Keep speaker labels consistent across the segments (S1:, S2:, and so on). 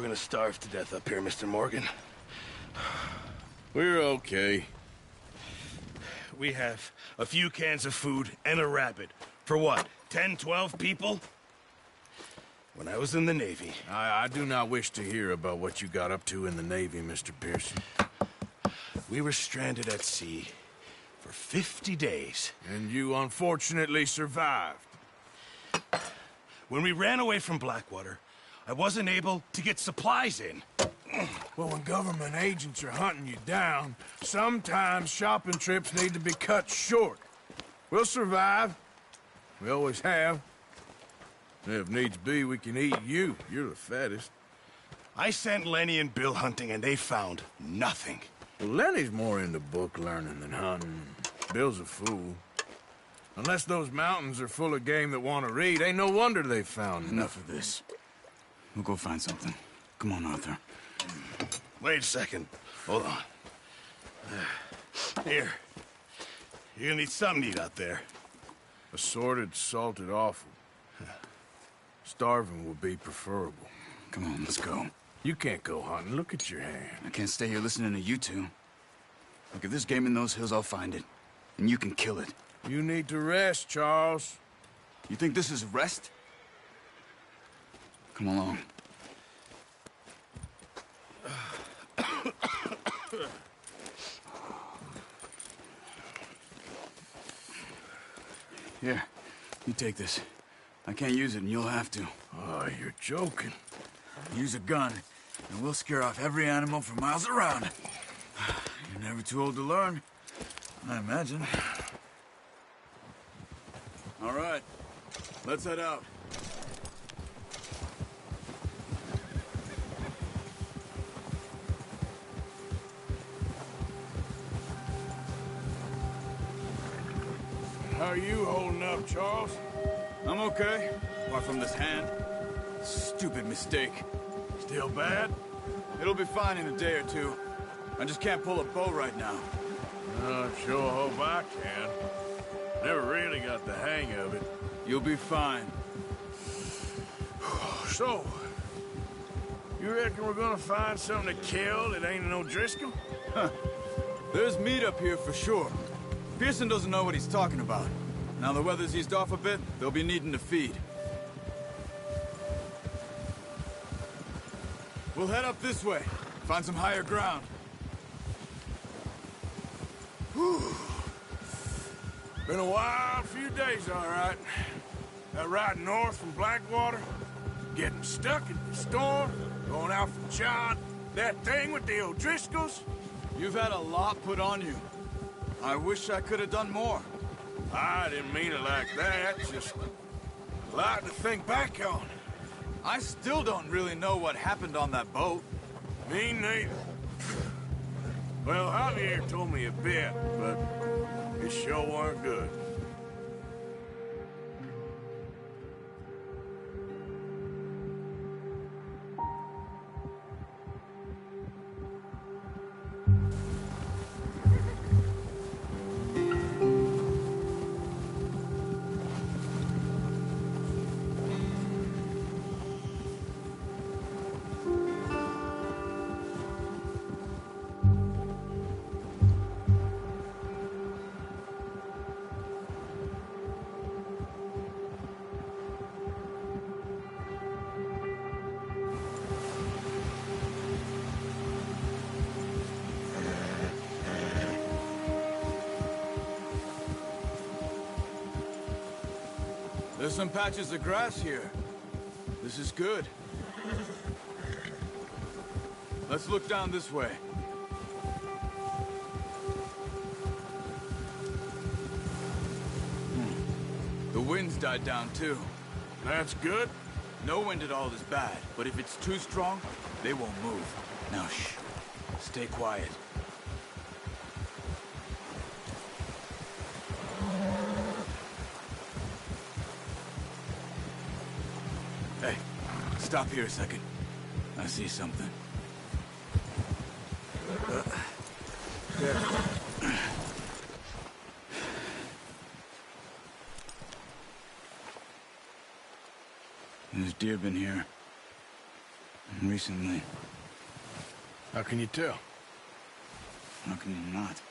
S1: we're gonna starve to death up here, Mr. Morgan.
S2: We're okay.
S1: We have a few cans of food and a rabbit. For what, 10, 12 people? When I was in the Navy...
S2: I do not wish to hear about what you got up to in the Navy, Mr. Pearson.
S1: We were stranded at sea for 50 days.
S2: And you unfortunately survived.
S1: When we ran away from Blackwater, I wasn't able to get supplies in.
S2: Well, when government agents are hunting you down, sometimes shopping trips need to be cut short. We'll survive. We always have. If needs be, we can eat you. You're the fattest.
S1: I sent Lenny and Bill hunting, and they found nothing.
S2: Well, Lenny's more into book learning than hunting. Bill's a fool. Unless those mountains are full of game that want to read, ain't no wonder they found
S3: Enough of this. We'll go find something. Come on, Arthur.
S1: Wait a second. Hold on. Here. You're gonna need something to eat out there.
S2: Assorted, salted offal. Starving will be preferable.
S3: Come on, let's go.
S2: You can't go hunting. Look at your hand.
S3: I can't stay here listening to you two. Look, if there's game in those hills, I'll find it. And you can kill it.
S2: You need to rest, Charles.
S3: You think this is rest? Come along. Here, you take this. I can't use it, and you'll have to.
S2: Oh, you're joking.
S3: Use a gun, and we'll scare off every animal for miles around. You're never too old to learn, I imagine. All right, let's head out.
S2: How are you holding up, Charles?
S3: I'm okay, apart from this hand. Stupid mistake.
S2: Still bad?
S3: It'll be fine in a day or two. I just can't pull a bow right now.
S2: I sure hope I can. Never really got the hang of it.
S3: You'll be fine.
S2: So, you reckon we're gonna find something to kill that ain't no Driscoll?
S3: There's meat up here for sure. Pearson doesn't know what he's talking about. Now the weather's eased off a bit, they'll be needing to feed. We'll head up this way, find some higher ground.
S2: Whew. Been a wild few days, all right. That ride north from Blackwater, getting stuck in the storm, going out from John, that thing with the O'Driscolls.
S3: You've had a lot put on you. I wish I could have done more.
S2: I didn't mean it like that, just a lot to think back on.
S3: I still don't really know what happened on that boat.
S2: Me neither. Well, Javier told me a bit, but it sure weren't good.
S3: There's some patches of grass here. This is good. Let's look down this way. The wind's died down too.
S2: That's good.
S3: No wind at all is bad, but if it's too strong, they won't move. Now shh. Stay quiet. Hey, stop here a second. I see something. There's deer been here. recently.
S2: How can you tell?
S3: How can you not?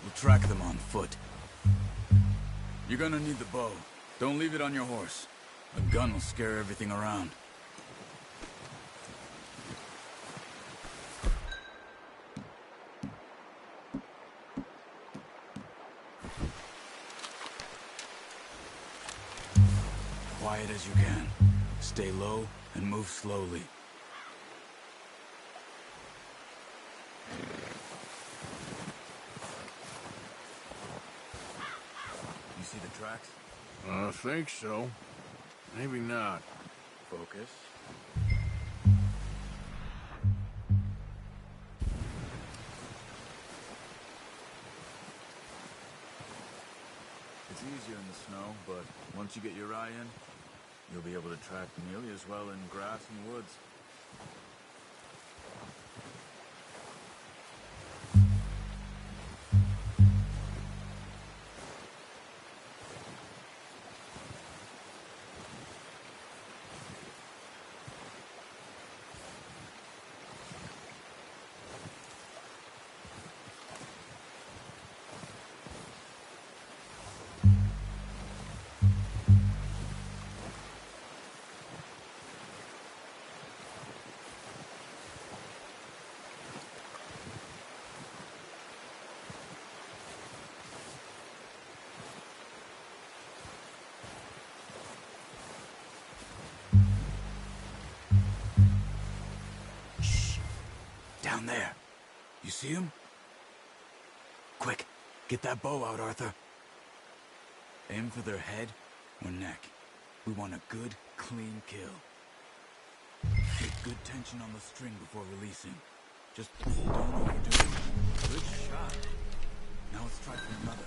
S3: We'll track them on foot. You're gonna need the bow. Don't leave it on your horse. A gun will scare everything around. Quiet as you can. Stay low and move slowly. You see the tracks?
S2: I think so. Maybe not.
S3: Focus. It's easier in the snow, but once you get your eye in, you'll be able to track nearly as well in grass and woods. Down there. You see him? Quick, get that bow out, Arthur. Aim for their head or neck. We want a good, clean kill. Get good tension on the string before releasing. Just don't overdo it. Good shot. Now let's try for another.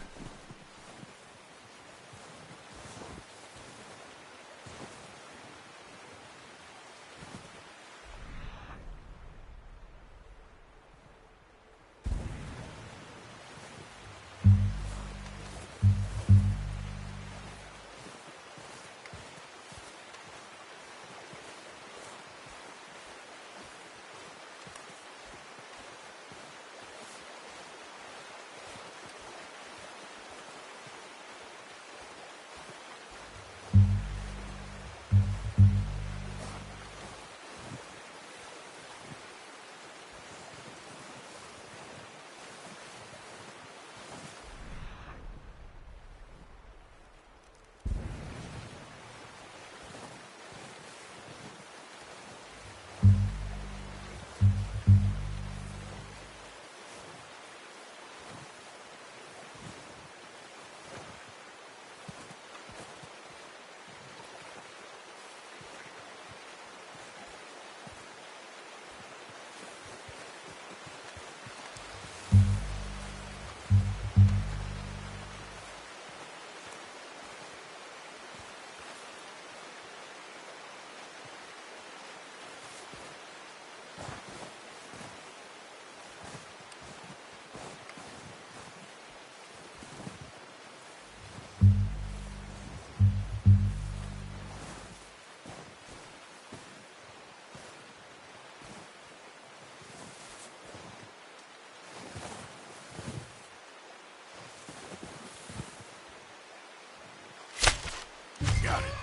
S2: Got it.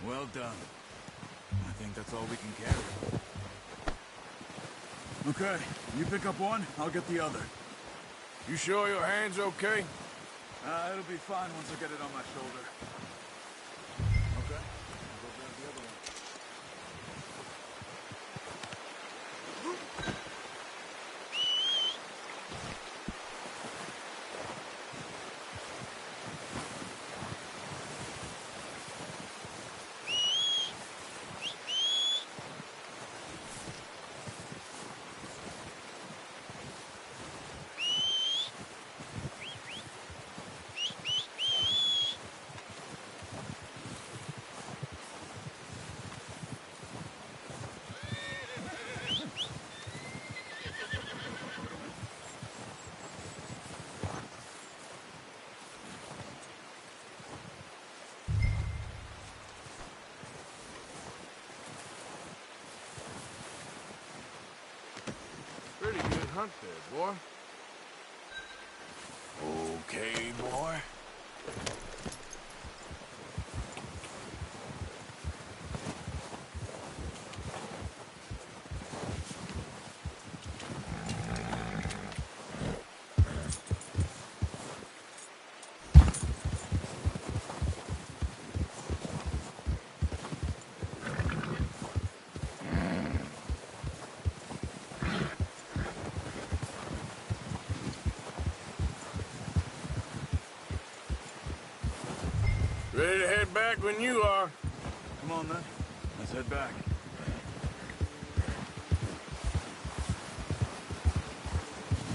S3: Well done. I think that's all we can carry. Okay, you pick up one, I'll get the other.
S2: You sure your hand's okay?
S3: It'll be fine once I get it on my shoulder. Okay, I'll go grab the other one.
S2: hunt there, boy. Okay, boy. Ready to head back when you are.
S3: Come on, then. Let's head back.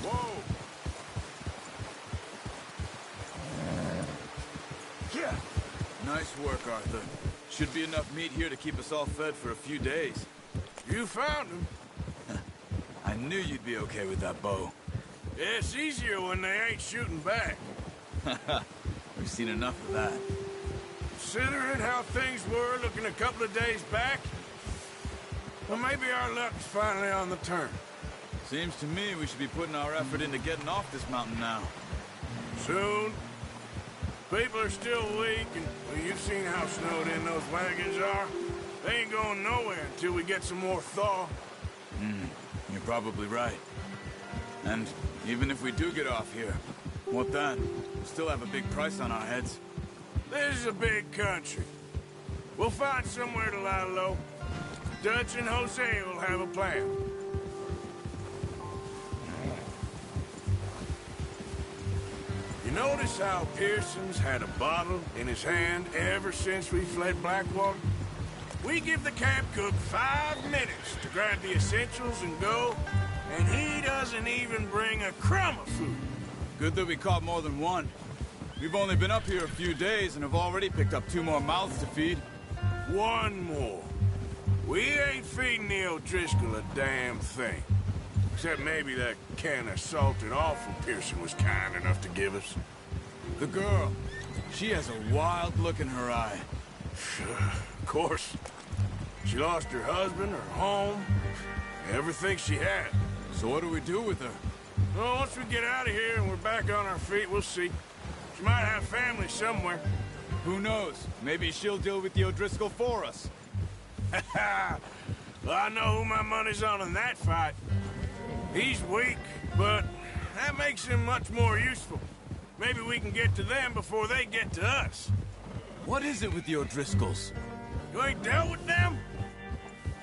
S2: Whoa!
S3: Yeah. Nice work, Arthur. Should be enough meat here to keep us all fed for a few days.
S2: You found him.
S3: I knew you'd be okay with that bow.
S2: Yeah, it's easier when they ain't shooting back.
S3: We've seen enough of that.
S2: Considering how things were looking a couple of days back, well, maybe our luck's finally on the turn.
S3: Seems to me we should be putting our effort into getting off this mountain now.
S2: Soon. People are still weak, and well, you've seen how snowed in those wagons are. They ain't going nowhere until we get some more thaw.
S3: You're probably right. And even if we do get off here, what then? We'll still have a big price on our heads.
S2: This is a big country. We'll find somewhere to lie low. Dutch and Jose will have a plan. You notice how Pearson's had a bottle in his hand ever since we fled Blackwater? We give the camp cook 5 minutes to grab the essentials and go, and he doesn't even bring a crumb of food.
S3: Good that we caught more than one. We've only been up here a few days and have already picked up 2 more mouths to feed.
S2: One more. We ain't feeding the O'Driscoll a damn thing. Except maybe that can of salted offal Pearson was kind enough to give us.
S3: The girl. She has a wild look in her eye.
S2: Of course. She lost her husband, her home, everything she had.
S3: So what do we do with her?
S2: Well, once we get out of here and we're back on our feet, we'll see. She might have family somewhere.
S3: Who knows? Maybe she'll deal with the O'Driscoll for us.
S2: Well, I know who my money's on in that fight. He's weak, but that makes him much more useful. Maybe we can get to them before they get to us.
S3: What is it with the O'Driscolls?
S2: You ain't dealt with them?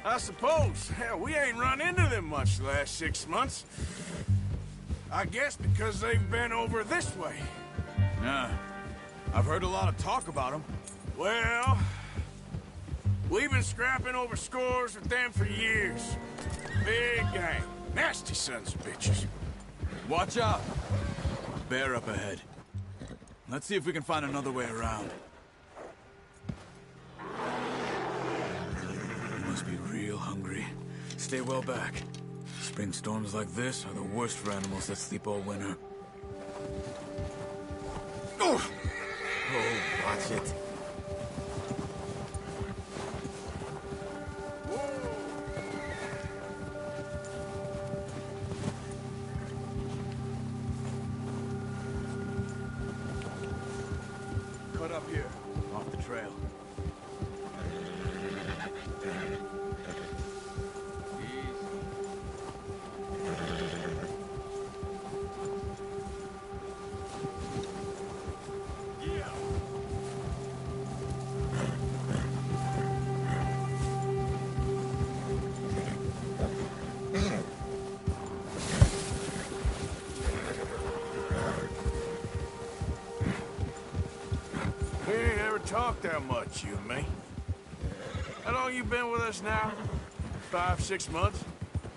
S2: I suppose. Hell, we ain't run into them much the last 6 months. I guess because they've been over this way.
S3: Yeah. I've heard a lot of talk about them.
S2: Well, we've been scrapping over scores with them for years. Big gang. Nasty sons of bitches.
S3: Watch out. Bear up ahead. Let's see if we can find another way around. You must be real hungry. Stay well back. Spring storms like this are the worst for animals that sleep all winter. Oh, watch it. Cut up here, off the trail.
S2: We ain't ever talked that much, you and me. How long you been with us now? 5, 6 months?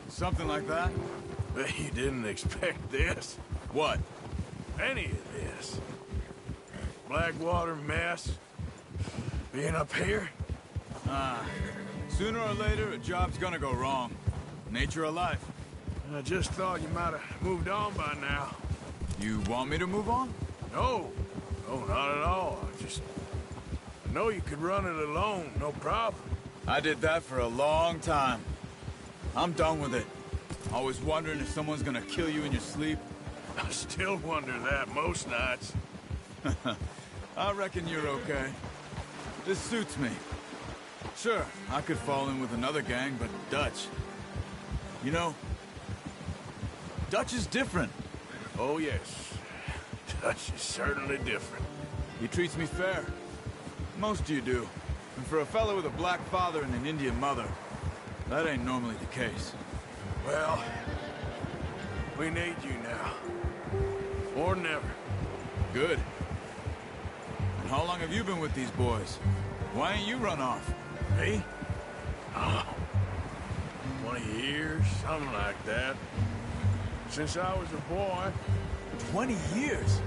S3: Something like that?
S2: Bet you didn't expect this.
S3: What?
S2: Any of this. Blackwater mess. Being up here.
S3: Sooner or later, a job's gonna go wrong. Nature of life.
S2: I just thought you might have moved on by now.
S3: You want me to move on?
S2: No. No, not at all. I know you could run it alone, no problem.
S3: I did that for a long time. I'm done with it. Always wondering if someone's gonna kill you in your sleep?
S2: I still wonder that most nights.
S3: I reckon you're okay. This suits me. Sure, I could fall in with another gang, but Dutch... You know, Dutch is different.
S2: Oh, yes. Dutch is certainly different.
S3: He treats me fair. Most of you do. And for a fellow with a black father and an Indian mother, that ain't normally the case.
S2: Well, we need you now. Or never.
S3: Good. And how long have you been with these boys? Why ain't you run off?
S2: Me? Oh, 20 years, something like that. Since I was a boy.
S3: 20 years?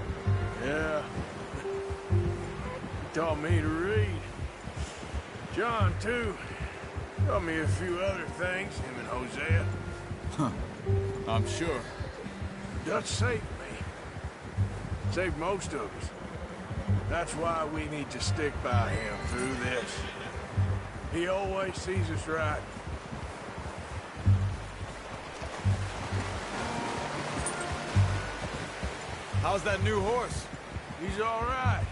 S2: Yeah. He taught me to read. John, too. Taught me a few other things, him and Hosea.
S3: Huh. I'm sure.
S2: Dutch saved me. Saved most of us. That's why we need to stick by him through this. He always sees us right.
S3: How's that new horse?
S2: He's all right.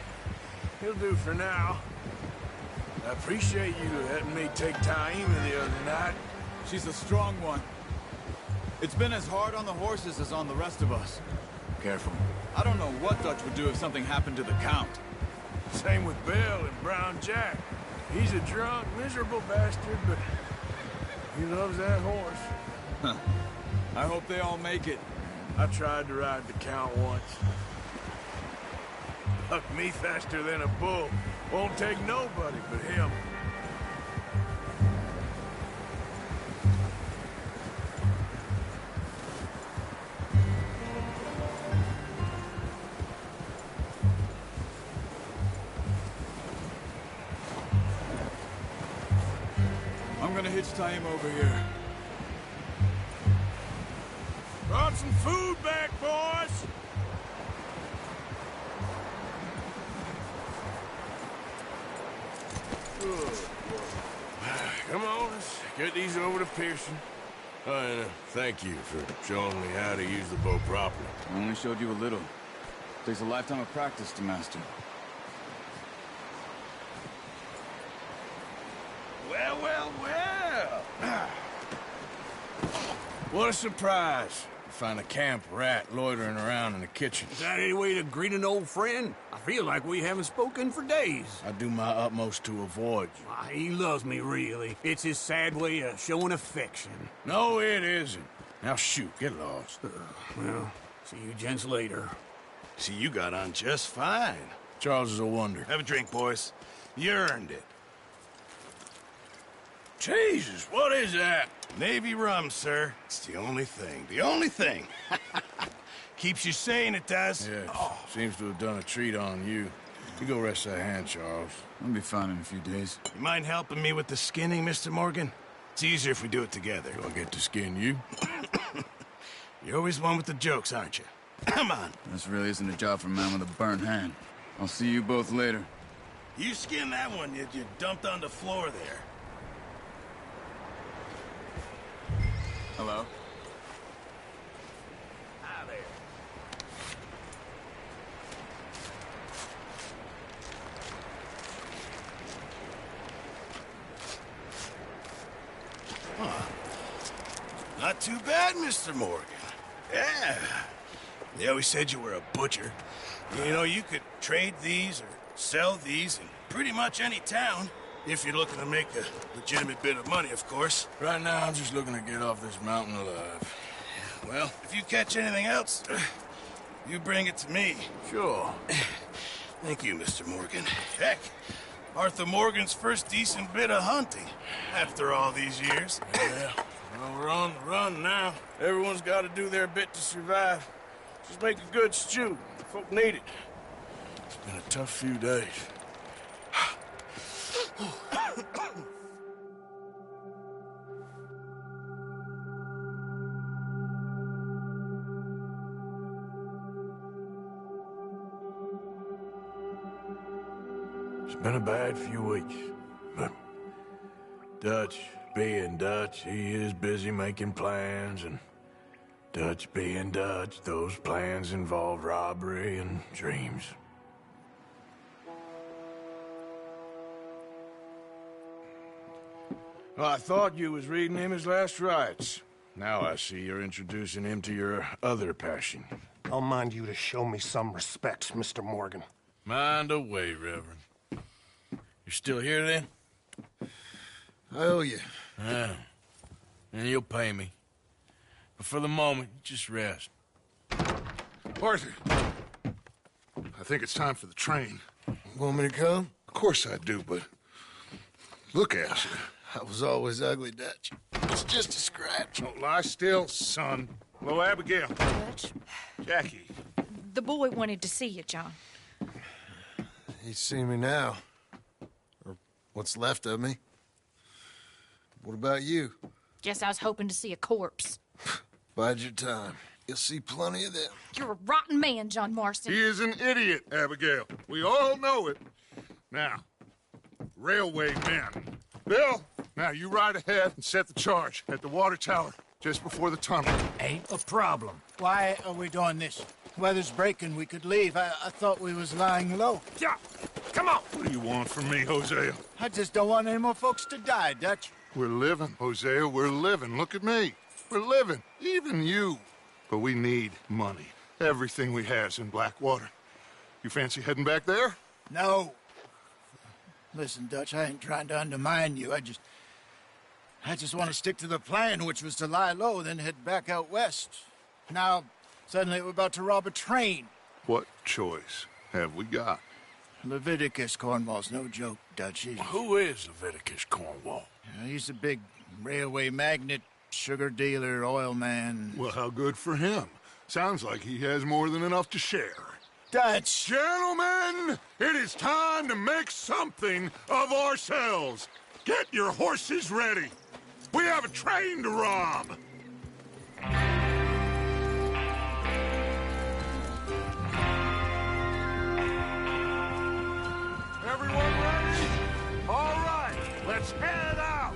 S2: He'll do for now. I appreciate you letting me take Taima the other night.
S3: She's a strong one. It's been as hard on the horses as on the rest of us.
S2: Careful.
S3: I don't know what Dutch would do if something happened to the Count.
S2: Same with Bill and Brown Jack. He's a drunk, miserable bastard, but he loves that horse.
S3: Huh. I hope they all make it.
S2: I tried to ride the Count once. Bucked me faster than a bull. Won't take nobody but him.
S3: I'm gonna hitch Taima over here.
S2: Brought some food back, boys! Come on, let's get these over to Pearson. Oh, and thank you for showing me how to use the boat properly.
S3: I only showed you a little. Takes a lifetime of practice to master.
S2: Well, well, well! What a surprise. Find a camp rat loitering around in the kitchen.
S4: Is that any way to greet an old friend? I feel like we haven't spoken for days.
S2: I do my utmost to avoid you.
S4: Why, he loves me, really. It's his sad way of showing affection.
S2: No, it isn't. Now shoot, get lost.
S4: Well, see you gents later.
S1: See, you got on just fine.
S2: Charles is a wonder.
S1: Have a drink, boys. You earned it.
S2: Jesus, what is that?
S1: Navy rum, sir. It's the only thing. The only thing. Keeps you sane, it does.
S2: Yes, seems to have done a treat on you. You go rest that hand, Charles.
S3: I'll be fine in a few days.
S1: You mind helping me with the skinning, Mr. Morgan? It's easier if we do it together.
S2: Do I get to skin you?
S1: You're always one with the jokes, aren't you? Come on.
S3: This really isn't a job for a man with a burnt hand. I'll see you both later.
S1: You skin that one you dumped on the floor there.
S3: Hello?
S4: Hi there.
S1: Not too bad, Mr. Morgan. Yeah. They always said you were a butcher. You know, you could trade these or sell these in pretty much any town. If you're looking to make a legitimate bit of money, of course.
S2: Right now, I'm just looking to get off this mountain alive.
S1: Well, if you catch anything else, you bring it to me.
S2: Sure.
S1: Thank you, Mr. Morgan. Heck, Arthur Morgan's first decent bit of hunting after all these years.
S2: Yeah. Well, we're on the run now. Everyone's got to do their bit to survive. Just make a good stew. Folk need it. It's been a tough few days. It's been a bad few weeks, but Dutch, being Dutch, he is busy making plans, and Dutch being Dutch, those plans involved robbery and dreams. Well, I thought you was reading him his last rites. Now I see you're introducing him to your other passion.
S5: I'll mind you to show me some respect, Mr. Morgan.
S2: Mind away, Reverend. You're still here, then?
S1: I owe you.
S2: Yeah. And you'll pay me. But for the moment, just rest.
S6: Arthur, I think it's time for the train.
S1: Want me to come?
S6: Of course I do, but look at you.
S1: I was always ugly, Dutch. It's just a scratch.
S6: Don't lie still, son. Hello, Abigail.
S7: Dutch,
S6: Jackie.
S7: the boy wanted to see you, John.
S1: He's seen me now. Or what's left of me. What about you?
S7: Guess I was hoping to see a corpse.
S1: Bide your time. You'll see plenty of them.
S7: You're a rotten man, John Marston.
S6: He is an idiot, Abigail. We all know it. Now, railway men. Bill, now you ride ahead and set the charge at the water tower just before the tunnel.
S8: Ain't a problem. Why are we doing this? Weather's breaking. We could leave. I thought we was lying low.
S6: Yeah, come on. What do you want from me, Hosea?
S8: I just don't want any more folks to die, Dutch.
S6: We're living, Hosea. We're living. Look at me. We're living. Even you. But we need money. Everything we has in Blackwater. You fancy heading back there?
S8: No. Listen, Dutch, I ain't trying to undermine you. I just want to stick to the plan, which was to lie low, then head back out west. Now, suddenly we're about to rob a train.
S6: What choice have we got?
S8: Leviticus Cornwall's no joke, Dutch.
S2: Who is Leviticus Cornwall?
S8: He's a big railway magnate, sugar dealer, oil man.
S6: Well, how good for him. Sounds like he has more than enough to share.
S8: Dutch!
S6: Gentlemen, it is time to make something of ourselves. Get your horses ready. We have a train to rob. Everyone ready? All right, let's head out.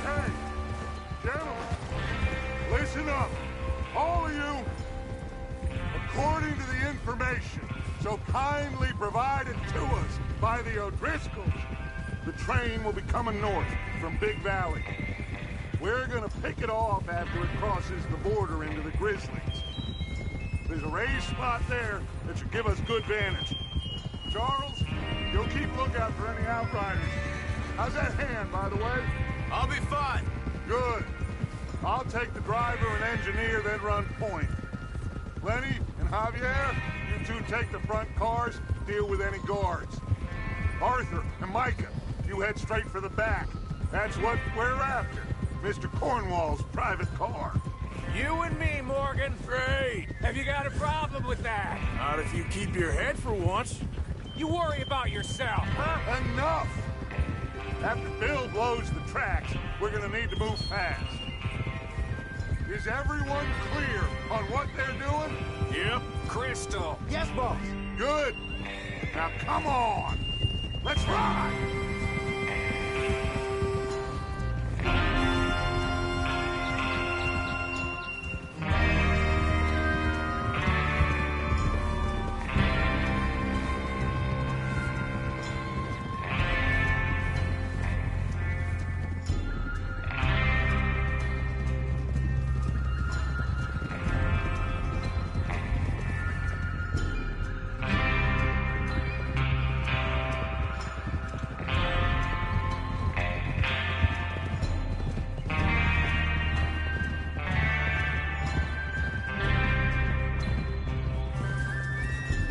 S6: Okay, gentlemen, listen up, all of you. According to the information so kindly provided to us by the O'Driscolls, the train will be coming north from Big Valley. We're gonna pick it off after it crosses the border into the Grizzlies. There's a raised spot there that should give us good vantage. Charles, you'll keep lookout for any outriders. How's that hand, by the way?
S4: I'll be fine.
S6: Good. I'll take the driver and engineer, then run point. Lenny and Javier, you two take the front cars, deal with any guards. Arthur and Micah, you head straight for the back. That's what we're after. Mr. Cornwall's private car.
S4: You and me, Morgan. Great. Have you got a problem with that?
S2: Not if you keep your head for once.
S4: You worry about yourself, huh?
S6: Enough! After Bill blows the tracks, we're gonna need to move fast. Is everyone clear on what they're doing?
S4: Yep. Crystal.
S8: Yes, boss.
S6: Good. Now come on. Let's ride.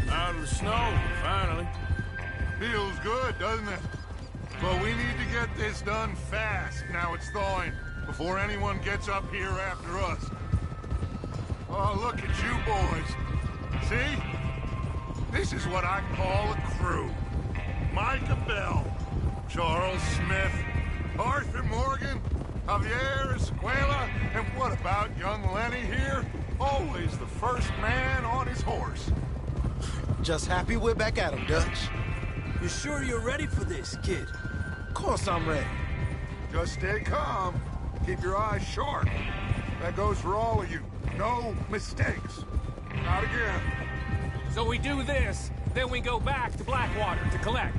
S2: Out of the snow, finally.
S6: Feels good, doesn't it? But we need to get this done fast. Now it's thawing, before anyone gets up here after us. Oh, look at you boys. See? This is what I call a crew. Micah Bell, Charles Smith, Arthur Morgan, Javier Escuela, and what about young Lenny here? Always the first man on his horse.
S9: Just happy we're back at him, Dutch.
S4: You sure you're ready for this, kid?
S9: Of course I'm ready.
S6: Just stay calm. Keep your eyes sharp. That goes for all of you. No mistakes. Not again.
S10: So we do this, then we go back to Blackwater to collect.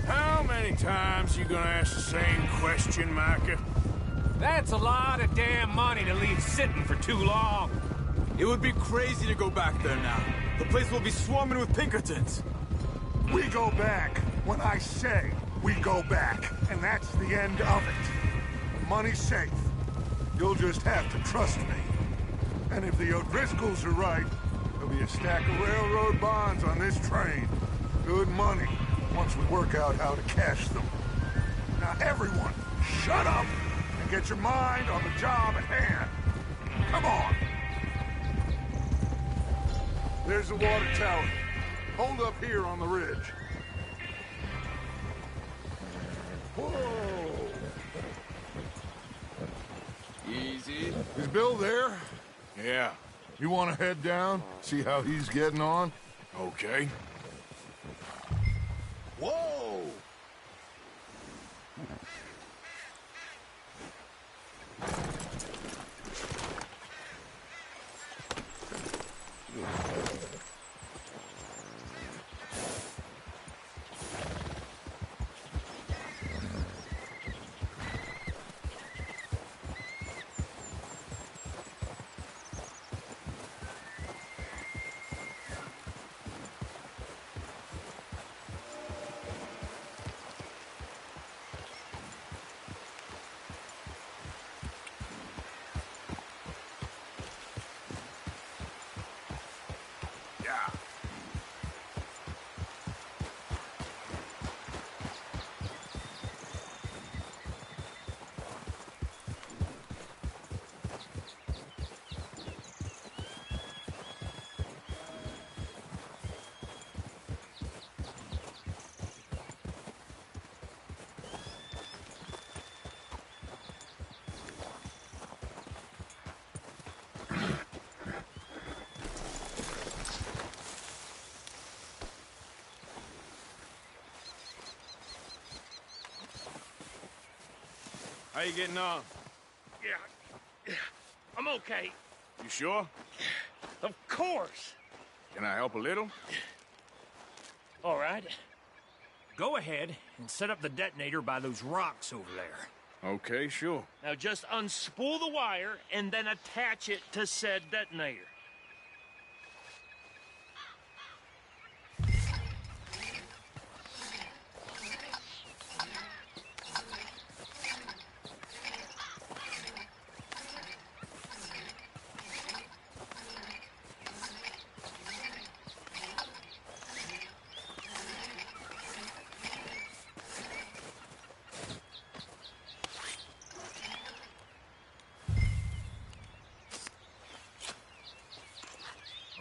S2: How many times you gonna ask the same question, Micah?
S10: That's a lot of damn money to leave sitting for too long.
S3: It would be crazy to go back there now. The place will be swarming with Pinkertons.
S6: We go back when I say we go back, and that's the end of it. The money's safe. You'll just have to trust me. And if the O'Driscolls are right, there'll be a stack of railroad bonds on this train. Good money, once we work out how to cash them. Now everyone, shut up and get your mind on the job at hand. Come on. There's the water tower. Hold up here on the ridge. Whoa! Easy. Is Bill there?
S2: Yeah.
S6: You want to head down, see how he's getting on?
S2: Okay.
S6: Whoa!
S2: How you getting on?
S10: Yeah, I'm okay.
S2: You sure?
S10: Of course.
S2: Can I help a little?
S10: All right. Go ahead and set up the detonator by those rocks over there.
S2: Okay, sure.
S10: Now just unspool the wire and then attach it to said detonator.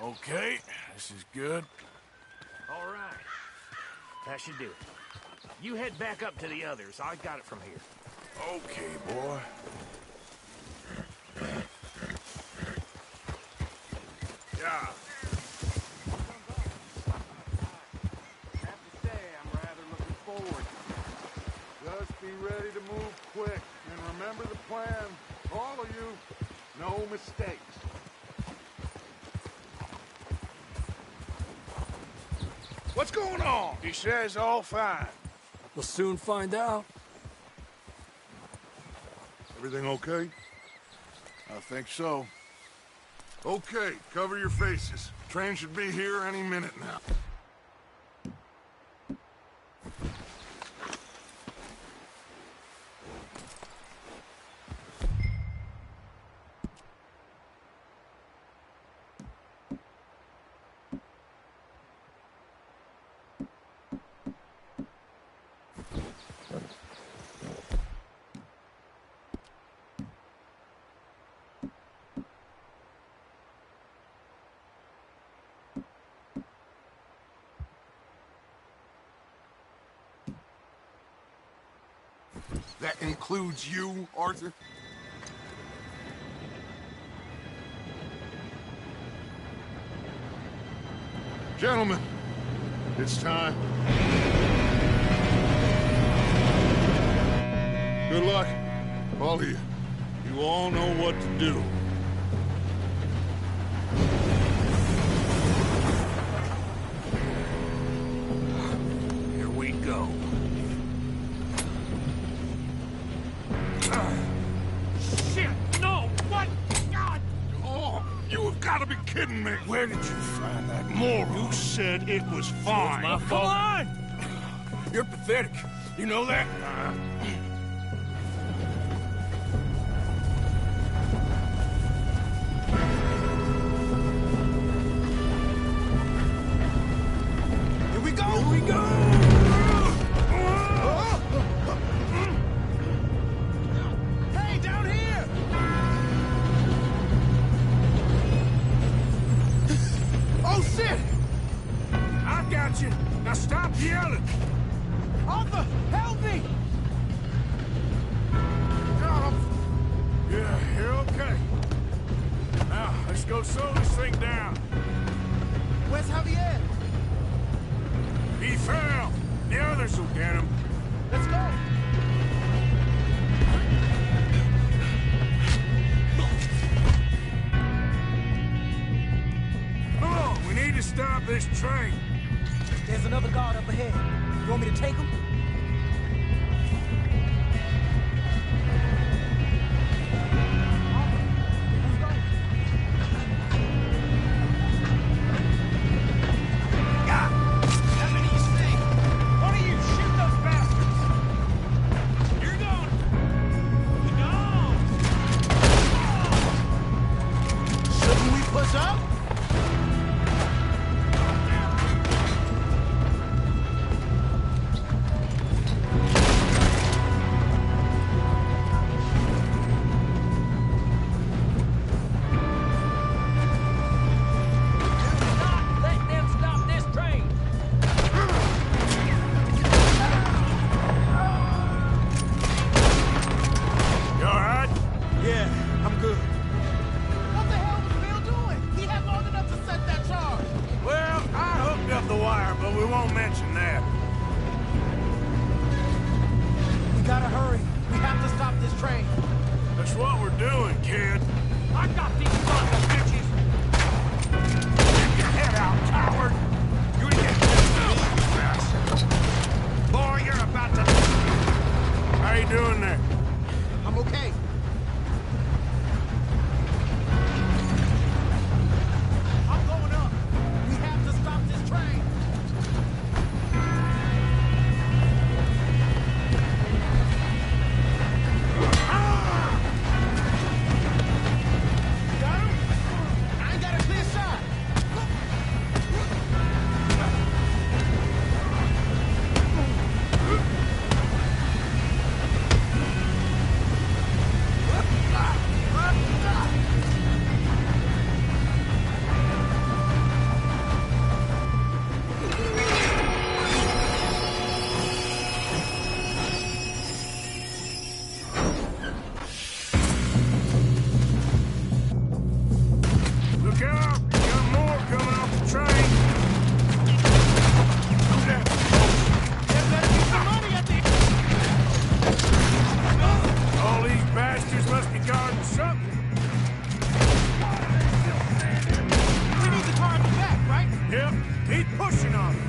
S2: Okay, this is good.
S10: All right. That should do it. You head back up to the others. I got it from here.
S2: Okay, boy. Yeah.
S6: I have to say, I'm rather looking forward. Just be ready to move quick, and remember the plan. All of you, no mistakes.
S2: What's going on? He says all fine.
S4: We'll soon find out.
S6: Everything okay?
S2: I think so.
S6: Okay, cover your faces. Train should be here any minute now. That includes you, Arthur? Gentlemen, it's time. Good luck, all of you. You all know what to do.
S10: Here we go. Shit! No! What? God!
S6: Oh, you have got to be kidding me.
S2: Where did you find that moron?
S6: You said it was fine.
S2: My fault.
S10: Come on!
S2: You're pathetic. You know that?
S9: Here we go!
S2: Here we go!
S9: Hey, down here! Oh, shit!
S2: I got you. Now stop yelling.
S9: Arthur, help me!
S2: Yeah, you're okay. Now, let's go slow this thing down.
S9: Where's Javier?
S2: He fell. The others will get him.
S9: Let's go!
S2: Come on, we need to stop this train.
S9: There's another guard up ahead. You want me to take him? Shouldn't we push up?
S10: Let them stop this train!
S2: You all right?
S9: Yeah, I'm good. What the hell was Bill doing? He had long enough to set that charge.
S2: Well, I hooked up the wire, but we won't mention that.
S9: We gotta hurry. We have to stop this train.
S2: That's what we're doing, kid.
S10: I got these sons of bitches!
S2: Get your head out, coward! You ain't getting this, bastard. Boy, you're about to... How you doing there?
S9: I'm okay. I'm going up. We have to stop this train. Got him? I ain't got a clear shot.
S2: Look out! You got more coming off the train! Who's that?
S9: There better be some money at the
S2: All these bastards must be guarding something.
S9: We need the car at the back, right?
S2: Yep, keep pushing on them.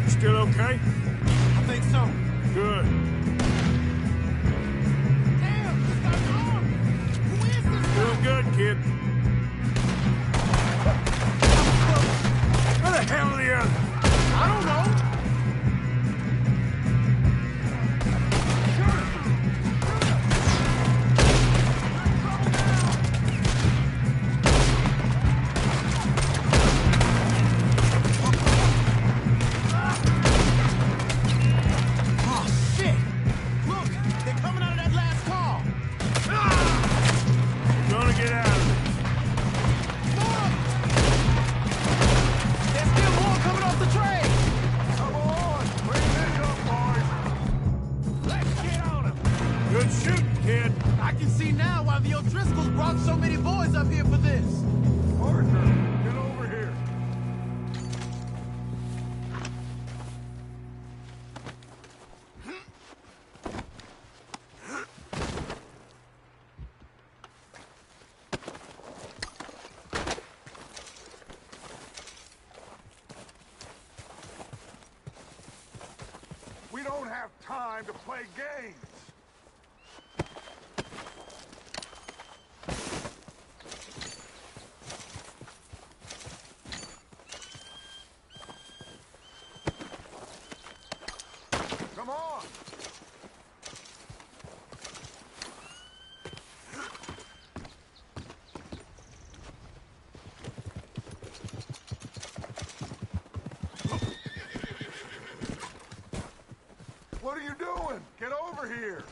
S2: Still okay?
S9: I think so.
S2: Good.
S9: Damn, this guy's armed. Who is this guy?
S2: Doing good, kid. Where the hell are the others?
S9: I don't know. the O'Driscolls brought so many boys up here for this?
S6: Arthur, get over here. We don't have time to play games. Come on! What are you doing? Get over here!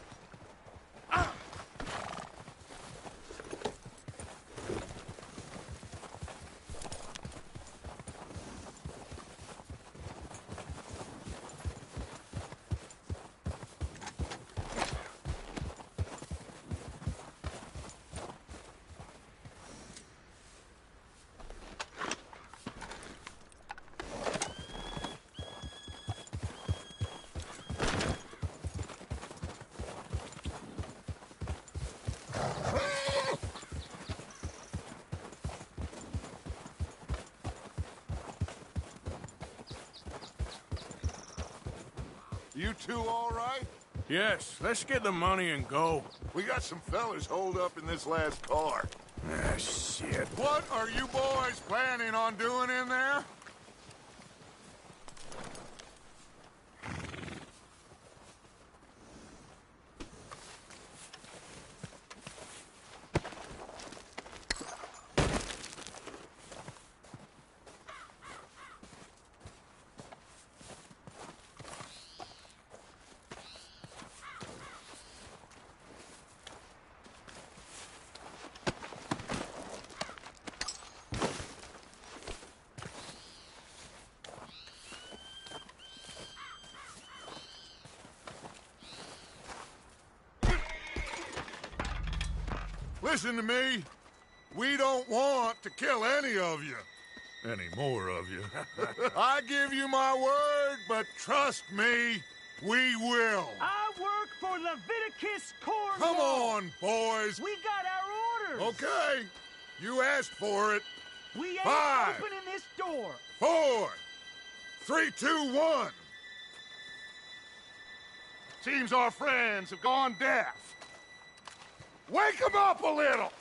S6: You two all right?
S2: Yes, let's get the money and go.
S6: We got some fellas holed up in this last car.
S2: Ah, shit.
S6: What are you boys planning on doing in there? Listen to me. We don't want to kill any of you. Any more of you. I give you my word, but trust me, we will.
S10: I work for Leviticus Cornwall.
S6: Come on, boys.
S10: We got our orders.
S6: Okay. You asked for it.
S10: We ain't
S6: 5,
S10: opening this door.
S6: 4, 3, 2, 1. Seems our friends have gone deaf. Wake them up a little!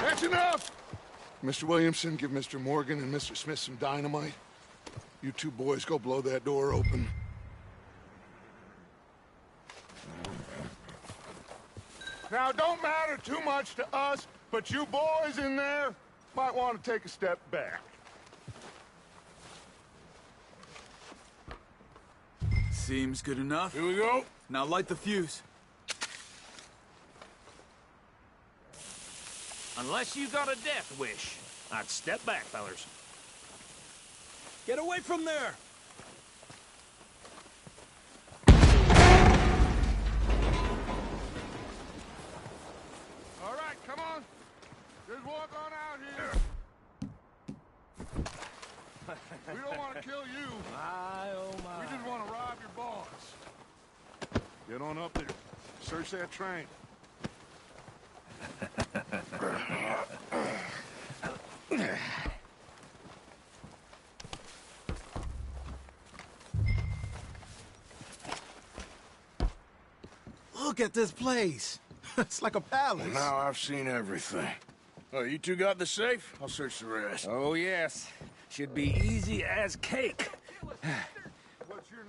S6: That's enough! Mr. Williamson, give Mr. Morgan and Mr. Smith some dynamite. You two boys go blow that door open. Now, it don't matter too much to us, but you boys in there might want to take a step back.
S3: Seems good enough.
S2: Here we go.
S3: Now light the fuse.
S10: Unless you got a death wish, I'd step back, fellers. Get away from there!
S6: All right, come on. Just walk on out here. We don't want to kill you.
S10: My, oh my.
S6: We just want to rob your boss. Get on up there. Search that train.
S9: Look at this place. It's like a palace.
S2: Well, now I've seen everything. Oh, you two got the safe? I'll search the rest.
S11: Oh, yes. Should be easy as cake.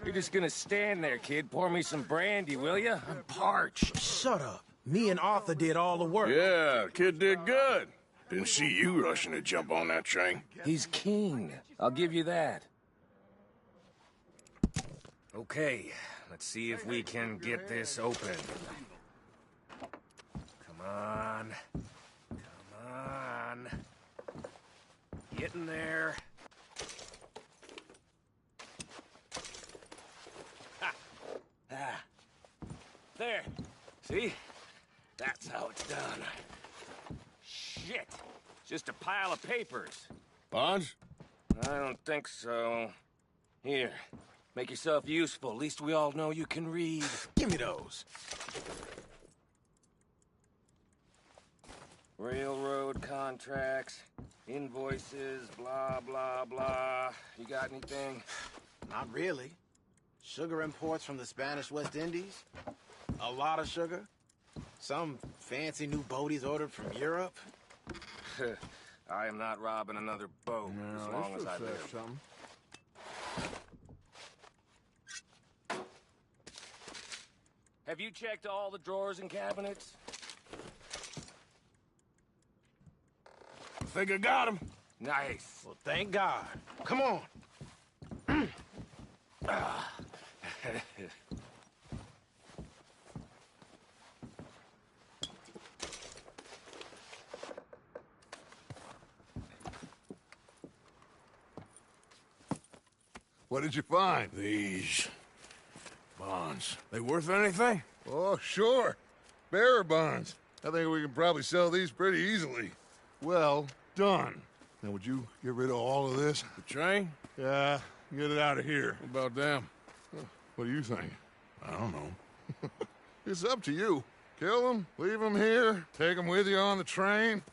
S11: You're just gonna stand there, kid. Pour me some brandy, will you? I'm parched.
S9: Shut up. Me and Arthur did all the work.
S2: Yeah, the kid did good. Didn't see you rushing to jump on that train.
S11: He's keen. I'll give you that. Okay, let's see if we can get this open. Come on. Come on. Getting there. Ha! Ah. There. See? That's how it's done. Shit. Just a pile of papers.
S2: Bonds?
S11: I don't think so. Here. Make yourself useful. At least we all know you can read.
S2: Give me those.
S11: Railroad contracts, invoices, blah, blah, blah. You got anything?
S9: Not really. Sugar imports from the Spanish West Indies. A lot of sugar. Some fancy new boat he's ordered from Europe.
S11: I am not robbing another boat as long as I live.
S2: Something.
S11: Have you checked all the drawers and cabinets?
S2: I think I got him.
S11: Nice.
S9: Well, thank God. Come on.
S6: What did you find?
S2: These bonds. They worth anything?
S6: Oh, sure. Bearer bonds. I think we can probably sell these pretty easily. Well done. Now, would you get rid of all of this?
S2: The train?
S6: Yeah, get it out of here.
S2: What about them?
S6: What do you think? I don't know. It's up to you. Kill them, leave them here, take them with you on the train.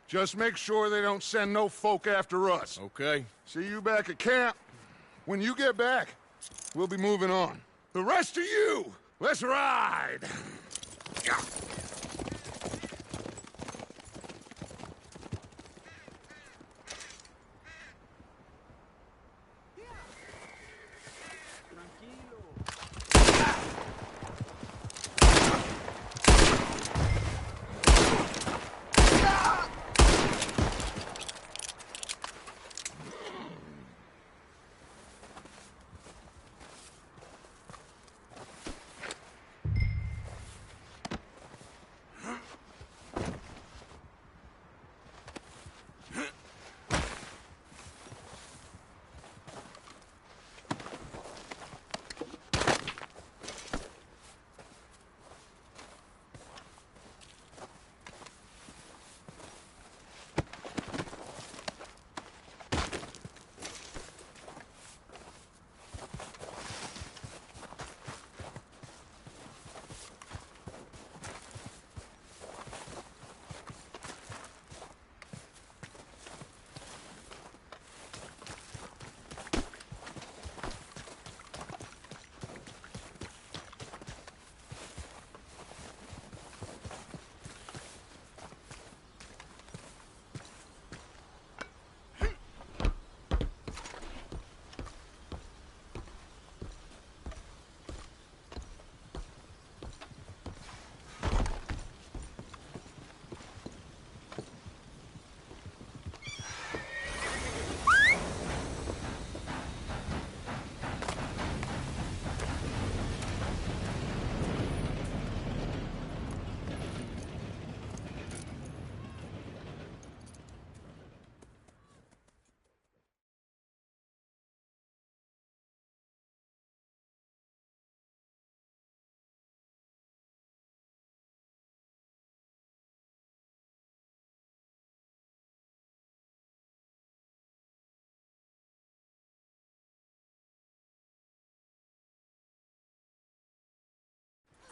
S6: Just make sure they don't send no folk after us.
S2: Okay.
S6: See you back at camp. When you get back, we'll be moving on. The rest of you, let's ride!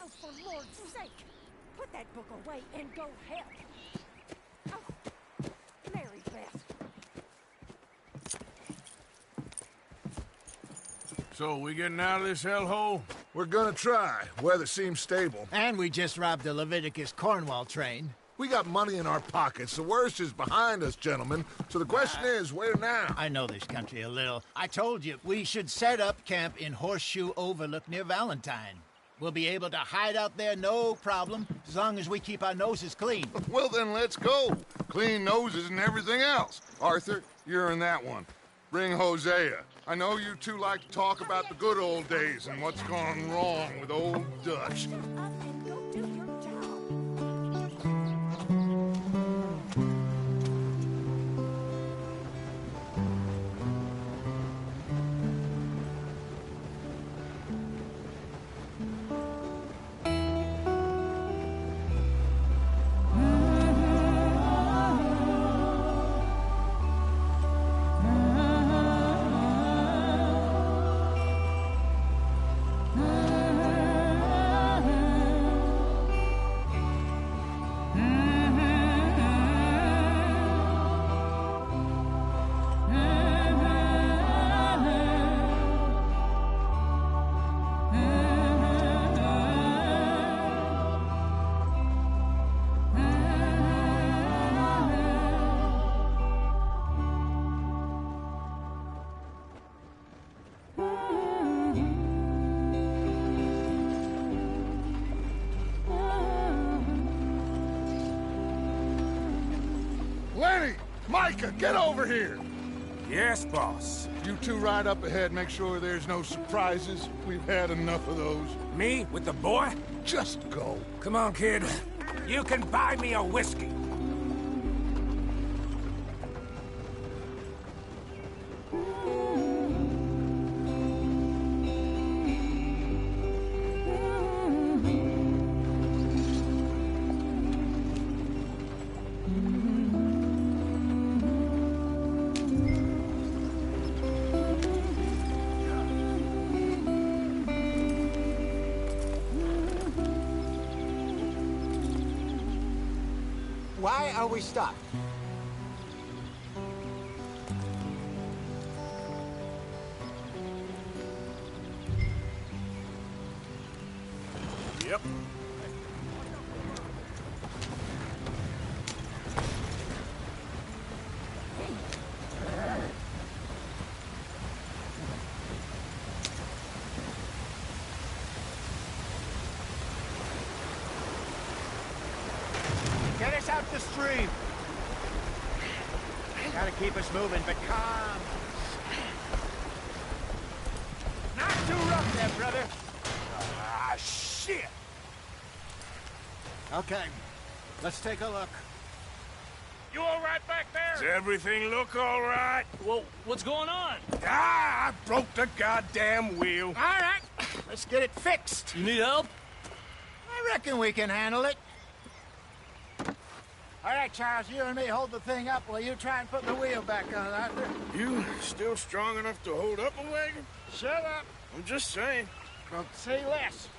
S12: Oh, for Lord's sake! Put that book away and go help! Oh, Mary Beth.
S2: So, we getting out of this hellhole?
S6: We're gonna try. Weather seems stable.
S8: And we just robbed the Leviticus Cornwall train.
S6: We got money in our pockets. The worst is behind us, gentlemen. So the question is, where now?
S8: I know this country a little. I told you, we should set up camp in Horseshoe Overlook near Valentine. We'll be able to hide out there no problem, as long as we keep our noses clean.
S6: Well, then let's go. Clean noses and everything else. Arthur, you're in that one. Bring Hosea. I know you two like to talk about the good old days and what's gone wrong with old Dutch. Micah, get over here!
S4: Yes, boss.
S6: You two ride up ahead, make sure there's no surprises. We've had enough of those.
S4: Me with the boy?
S6: Just go.
S4: Come on, kid. You can buy me a whiskey.
S8: Why are we stopped?
S2: Yep.
S8: Get us out the stream. Gotta keep us moving, but calm. Not too rough there, brother.
S2: Ah, shit!
S8: Okay, let's take a look.
S10: You all right back there?
S2: Does everything look all right?
S10: Well, what's going on?
S2: Ah, I broke the goddamn wheel.
S8: All right, let's get it fixed.
S10: You need help?
S8: I reckon we can handle it. All right, Charles, you and me hold the thing up while you try and put the wheel back on, Arthur.
S2: You still strong enough to hold up a wagon?
S8: Shut up.
S2: I'm just saying.
S8: Well, say less.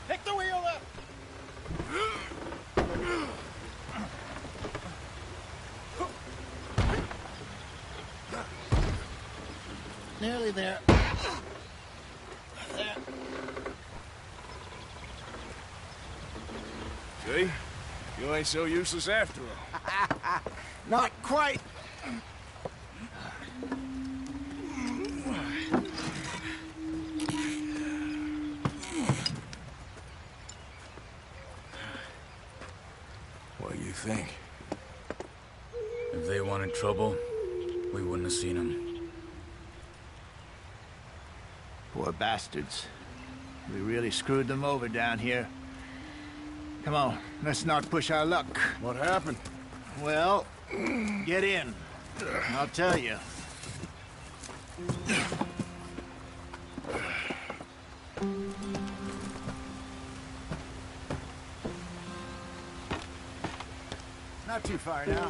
S8: Pick the wheel up. Nearly there. There.
S2: See? You ain't so useless after all.
S8: Not quite.
S2: What do you think?
S3: If they wanted trouble, we wouldn't have seen them.
S8: Poor bastards. We really screwed them over down here. Come on, let's not push our luck.
S2: What happened?
S8: Well, get in. I'll tell you. Not too far now.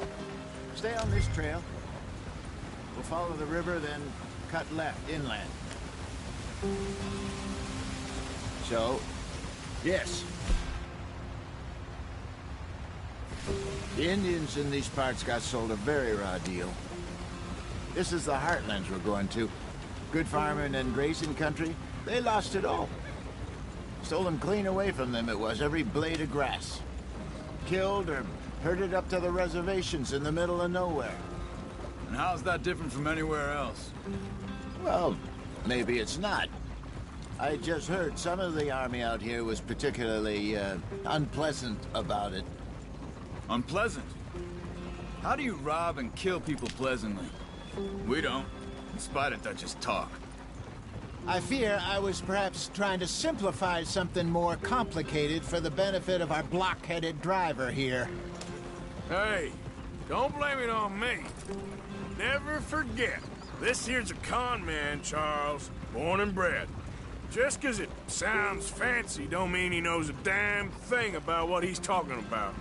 S8: Stay on this trail. We'll follow the river, then cut left inland. So, yes. The Indians in these parts got sold a very raw deal. This is the heartlands we're going to. Good farming and grazing country, they lost it all. Stolen clean away from them it was, every blade of grass. Killed or herded up to the reservations in the middle of nowhere.
S3: And how's that different from anywhere else?
S8: Well, maybe it's not. I just heard some of the army out here was particularly, unpleasant about it.
S3: Unpleasant? How do you rob and kill people pleasantly? We don't, in spite of Dutch's talk.
S8: I fear I was perhaps trying to simplify something more complicated for the benefit of our block-headed driver here.
S2: Hey, don't blame it on me. Never forget, this here's a con man, Charles, born and bred. Just 'cause it sounds fancy don't mean he knows a damn thing about what he's talking about.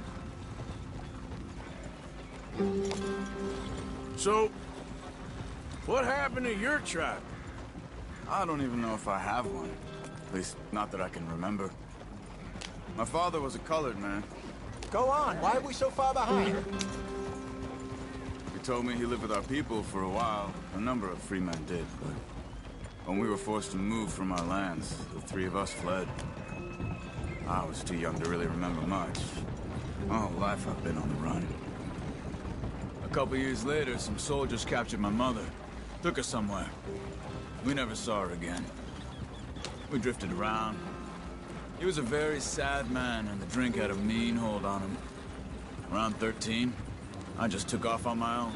S2: So, what happened to your tribe?
S3: I don't even know if I have one. At least, not that I can remember. My father was a colored man.
S8: Go on, why are we so far behind?
S3: He told me he lived with our people for a while. A number of free men did, but when we were forced to move from our lands, the three of us fled. I was too young to really remember much. My whole life I've been on the run. A couple years later, some soldiers captured my mother. Took her somewhere. We never saw her again. We drifted around. He was a very sad man, and the drink had a mean hold on him. Around 13, I just took off on my own.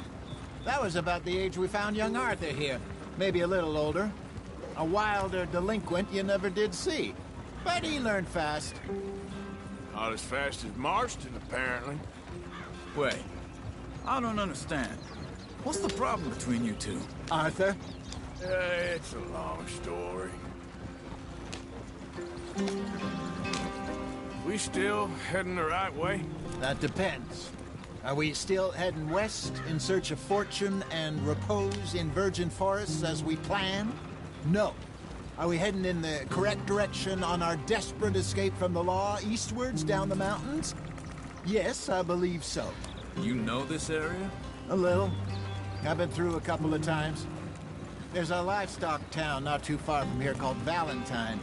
S8: That was about the age we found young Arthur here. Maybe a little older. A wilder delinquent you never did see. But he learned fast.
S2: Not as fast as Marston, apparently.
S3: Wait, I don't understand. What's the problem between you two?
S8: Arthur?
S2: It's a long story. We still heading the right way?
S8: That depends. Are we still heading west in search of fortune and repose in virgin forests as we planned? No. Are we heading in the correct direction on our desperate escape from the law eastwards down the mountains? Yes, I believe so.
S3: You know this area?
S8: A little. I've been through a couple of times. There's a livestock town not too far from here called Valentine.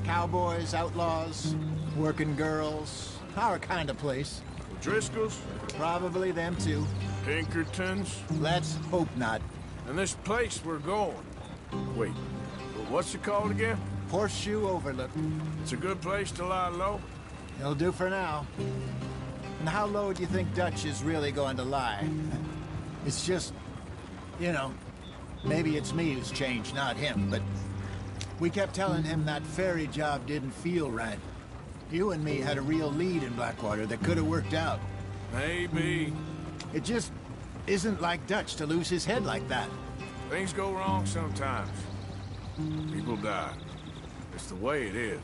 S8: Cowboys, outlaws, working girls, our kind of place.
S2: Driscolls?
S8: Probably them too.
S2: Pinkertons?
S8: Let's hope not.
S2: And this place we're going. Wait, what's it called again?
S8: Horseshoe Overlook.
S2: It's a good place to lie low?
S8: It'll do for now. And how low do you think Dutch is really going to lie? It's just, you know, maybe it's me who's changed, not him, but we kept telling him that ferry job didn't feel right. You and me had a real lead in Blackwater that could have worked out.
S2: Maybe.
S8: It just isn't like Dutch to lose his head like that.
S2: Things go wrong sometimes. People die. It's the way it is.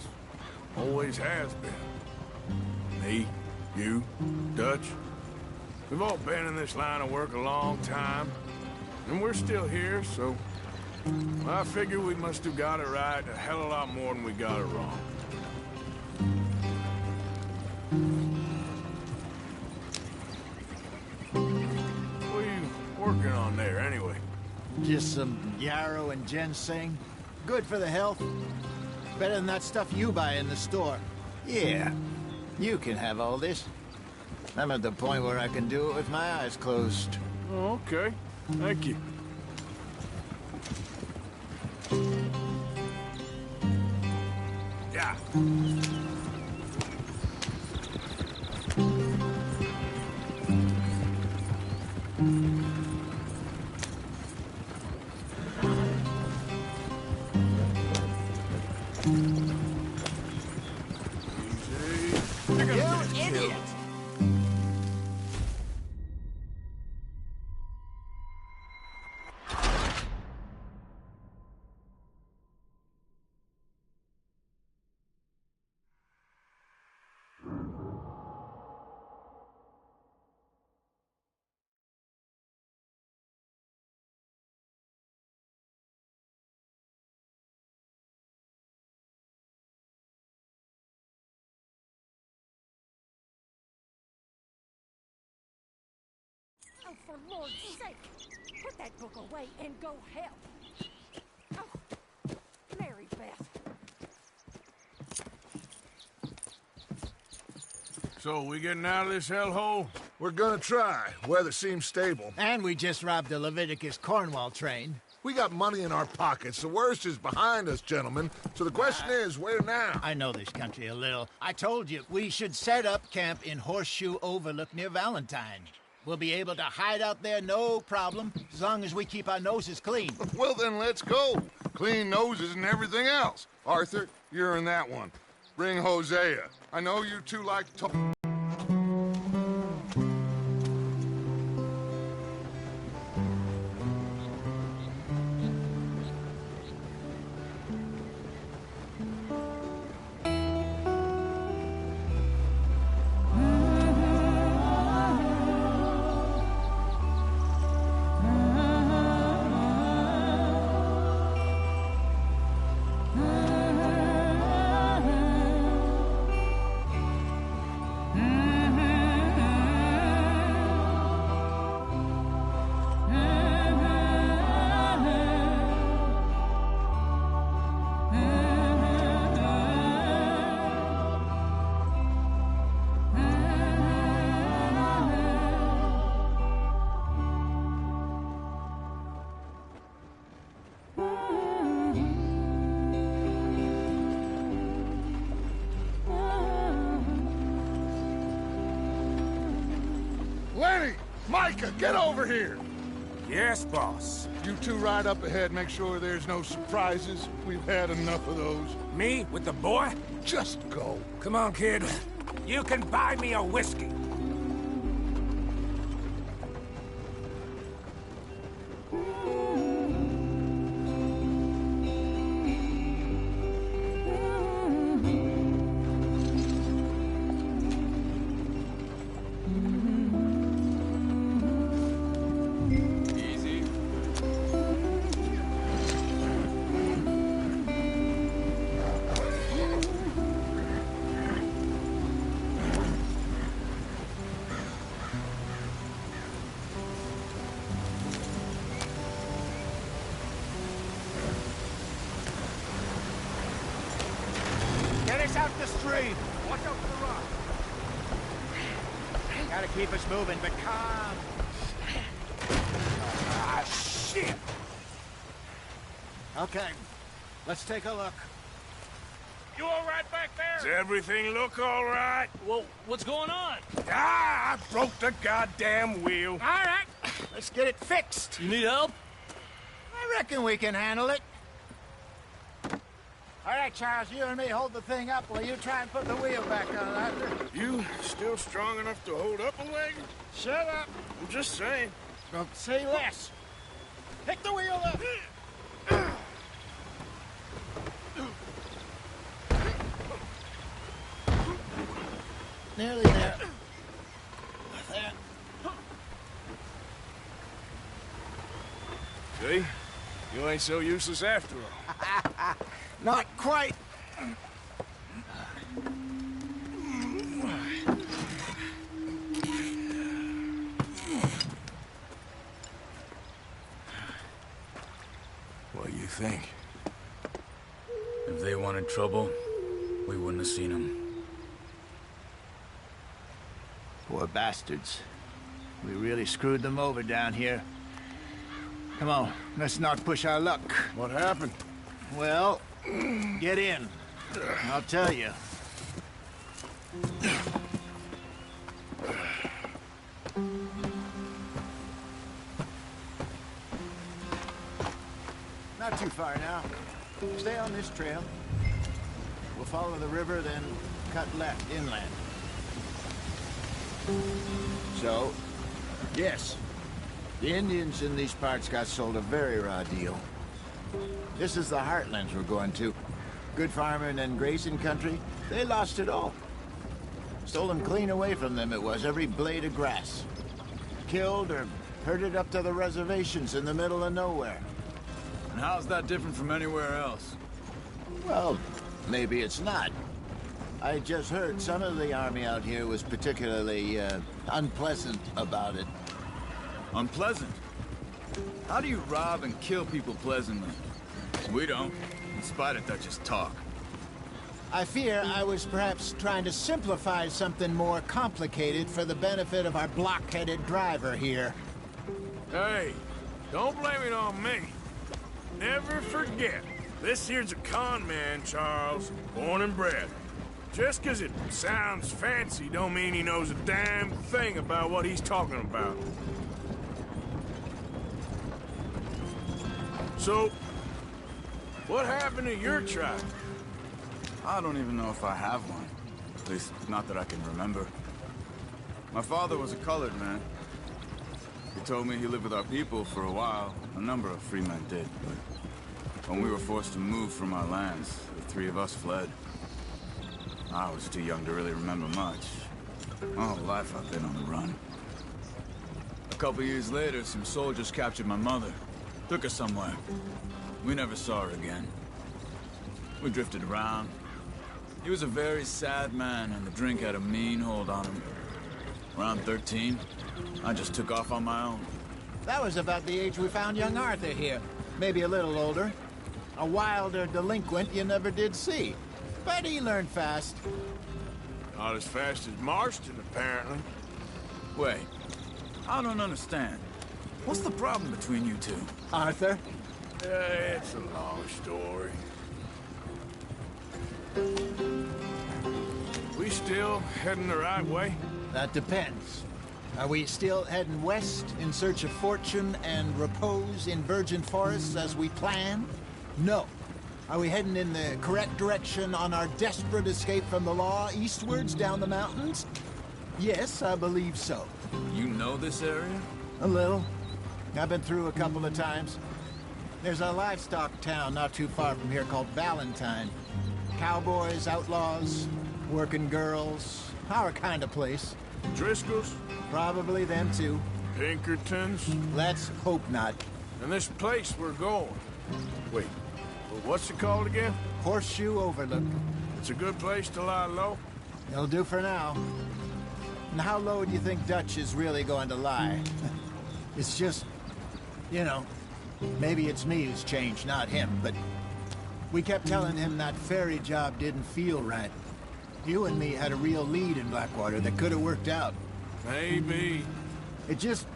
S2: Always has been. Me, you, Dutch. We've all been in this line of work a long time. And we're still here, so... I figure we must have got it right a hell of a lot more than we got it wrong. What are you working on there, anyway?
S8: Just some yarrow and ginseng. Good for the health. Better than that stuff you buy in the store. Yeah, you can have all this. I'm at the point where I can do it with my eyes closed.
S2: Oh, okay. Thank you. Yeah.
S8: You idiot!
S12: Oh, for Lord's sake, put that book away and go help. Oh, Mary Beth.
S2: So, we getting out of this hellhole?
S6: We're gonna try. Weather seems stable.
S8: And we just robbed the Leviticus Cornwall train.
S6: We got money in our pockets. The worst is behind us, gentlemen. So the question is, where now?
S8: I know this country a little. I told you, we should set up camp in Horseshoe Overlook near Valentine. We'll be able to hide out there, no problem, as long as we keep our noses clean.
S6: Well, then let's go. Clean noses and everything else. Arthur, you're in that one. Bring Hosea. I know you two like to talk. Micah, get over here!
S2: Yes, boss.
S6: You two ride up ahead, make sure there's no surprises. We've had enough of those.
S11: Me with the boy?
S6: Just go.
S11: Come on, kid. You can buy me a whiskey.
S8: Get us out the stream.
S4: Watch out for the rock.
S8: Gotta keep us moving, but calm.
S11: Ah, shit!
S8: Okay, let's take a look.
S10: You all right back there?
S2: Does everything look all right?
S10: Well, what's going on?
S2: Ah, I broke the goddamn wheel.
S8: All right, let's get it fixed.
S10: You need help?
S8: I reckon we can handle it. All right, Charles, you and me hold the thing up while you try and put the wheel back on, Arthur.
S2: You still strong enough to hold up a leg?
S8: Shut up.
S2: I'm just saying.
S8: Don't say less. Pick the wheel up. Nearly there. There.
S2: See? You ain't so useless after all.
S8: Not quite.
S2: What do you think?
S3: If they wanted trouble, we wouldn't have seen them.
S8: Poor bastards. We really screwed them over down here. Come on, let's not push our luck.
S2: What happened?
S8: Well, get in. I'll tell you. Not too far now. Stay on this trail. We'll follow the river, then cut left inland. So, yes, the Indians in these parts got sold a very raw deal. This is the heartlands we're going to. Good farming and grazing country, they lost it all. Stolen clean away from them it was, every blade of grass. Killed or herded up to the reservations in the middle of nowhere.
S3: And how's that different from anywhere else?
S8: Well, maybe it's not. I just heard some of the army out here was particularly, unpleasant about it.
S3: Unpleasant? How do you rob and kill people pleasantly? We don't, in spite of Dutch's talk.
S8: I fear I was perhaps trying to simplify something more complicated for the benefit of our block-headed driver here.
S2: Hey, don't blame it on me. Never forget, this here's a con man, Charles, born and bred. Just 'cause it sounds fancy don't mean he knows a damn thing about what he's talking about. So, what happened to your tribe?
S3: I don't even know if I have one. At least, not that I can remember. My father was a colored man. He told me he lived with our people for a while. A number of free men did, but when we were forced to move from our lands, the three of us fled. I was too young to really remember much. My whole life I've been on the run. A couple years later, some soldiers captured my mother. Took her somewhere. We never saw her again. We drifted around. He was a very sad man, and the drink had a mean hold on him. Around 13, I just took off on my own.
S8: That was about the age we found young Arthur here. Maybe a little older. A wilder delinquent you never did see. But he learned fast.
S2: Not as fast as Marston, apparently.
S3: Wait, I don't understand. What's the problem between you two?
S8: Arthur?
S2: It's a long story. We still heading the right way?
S8: That depends. Are we still heading west in search of fortune and repose in virgin forests as we planned? No. Are we heading in the correct direction on our desperate escape from the law eastwards down the mountains? Yes, I believe so.
S3: You know this area?
S8: A little. I've been through a couple of times. There's a livestock town not too far from here called Valentine. Cowboys, outlaws, working girls, our kind of place.
S2: Driscoll's?
S8: Probably them too.
S2: Pinkertons?
S8: Let's hope not.
S2: And this place we're going. Wait, well, what's it called again?
S8: Horseshoe Overlook.
S2: It's a good place to lie low?
S8: It'll do for now. And how low do you think Dutch is really going to lie? It's just, you know, maybe it's me who's changed, not him, but we kept telling him that ferry job didn't feel right. You and me had a real lead in Blackwater that could have worked out.
S2: Maybe.
S8: It just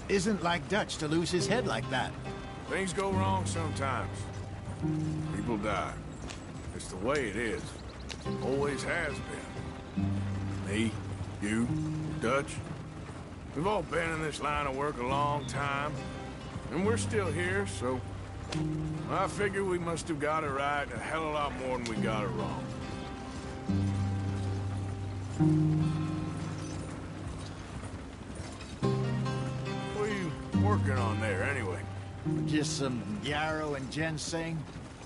S8: isn't like Dutch to lose his head like that.
S2: Things go wrong sometimes. People die. It's the way it is. Always has been. Me, you, Dutch. We've all been in this line of work a long time. And we're still here, so... I figure we must have got it right a hell of a lot more than we got it wrong. What are you working on there, anyway?
S8: Just some yarrow and ginseng.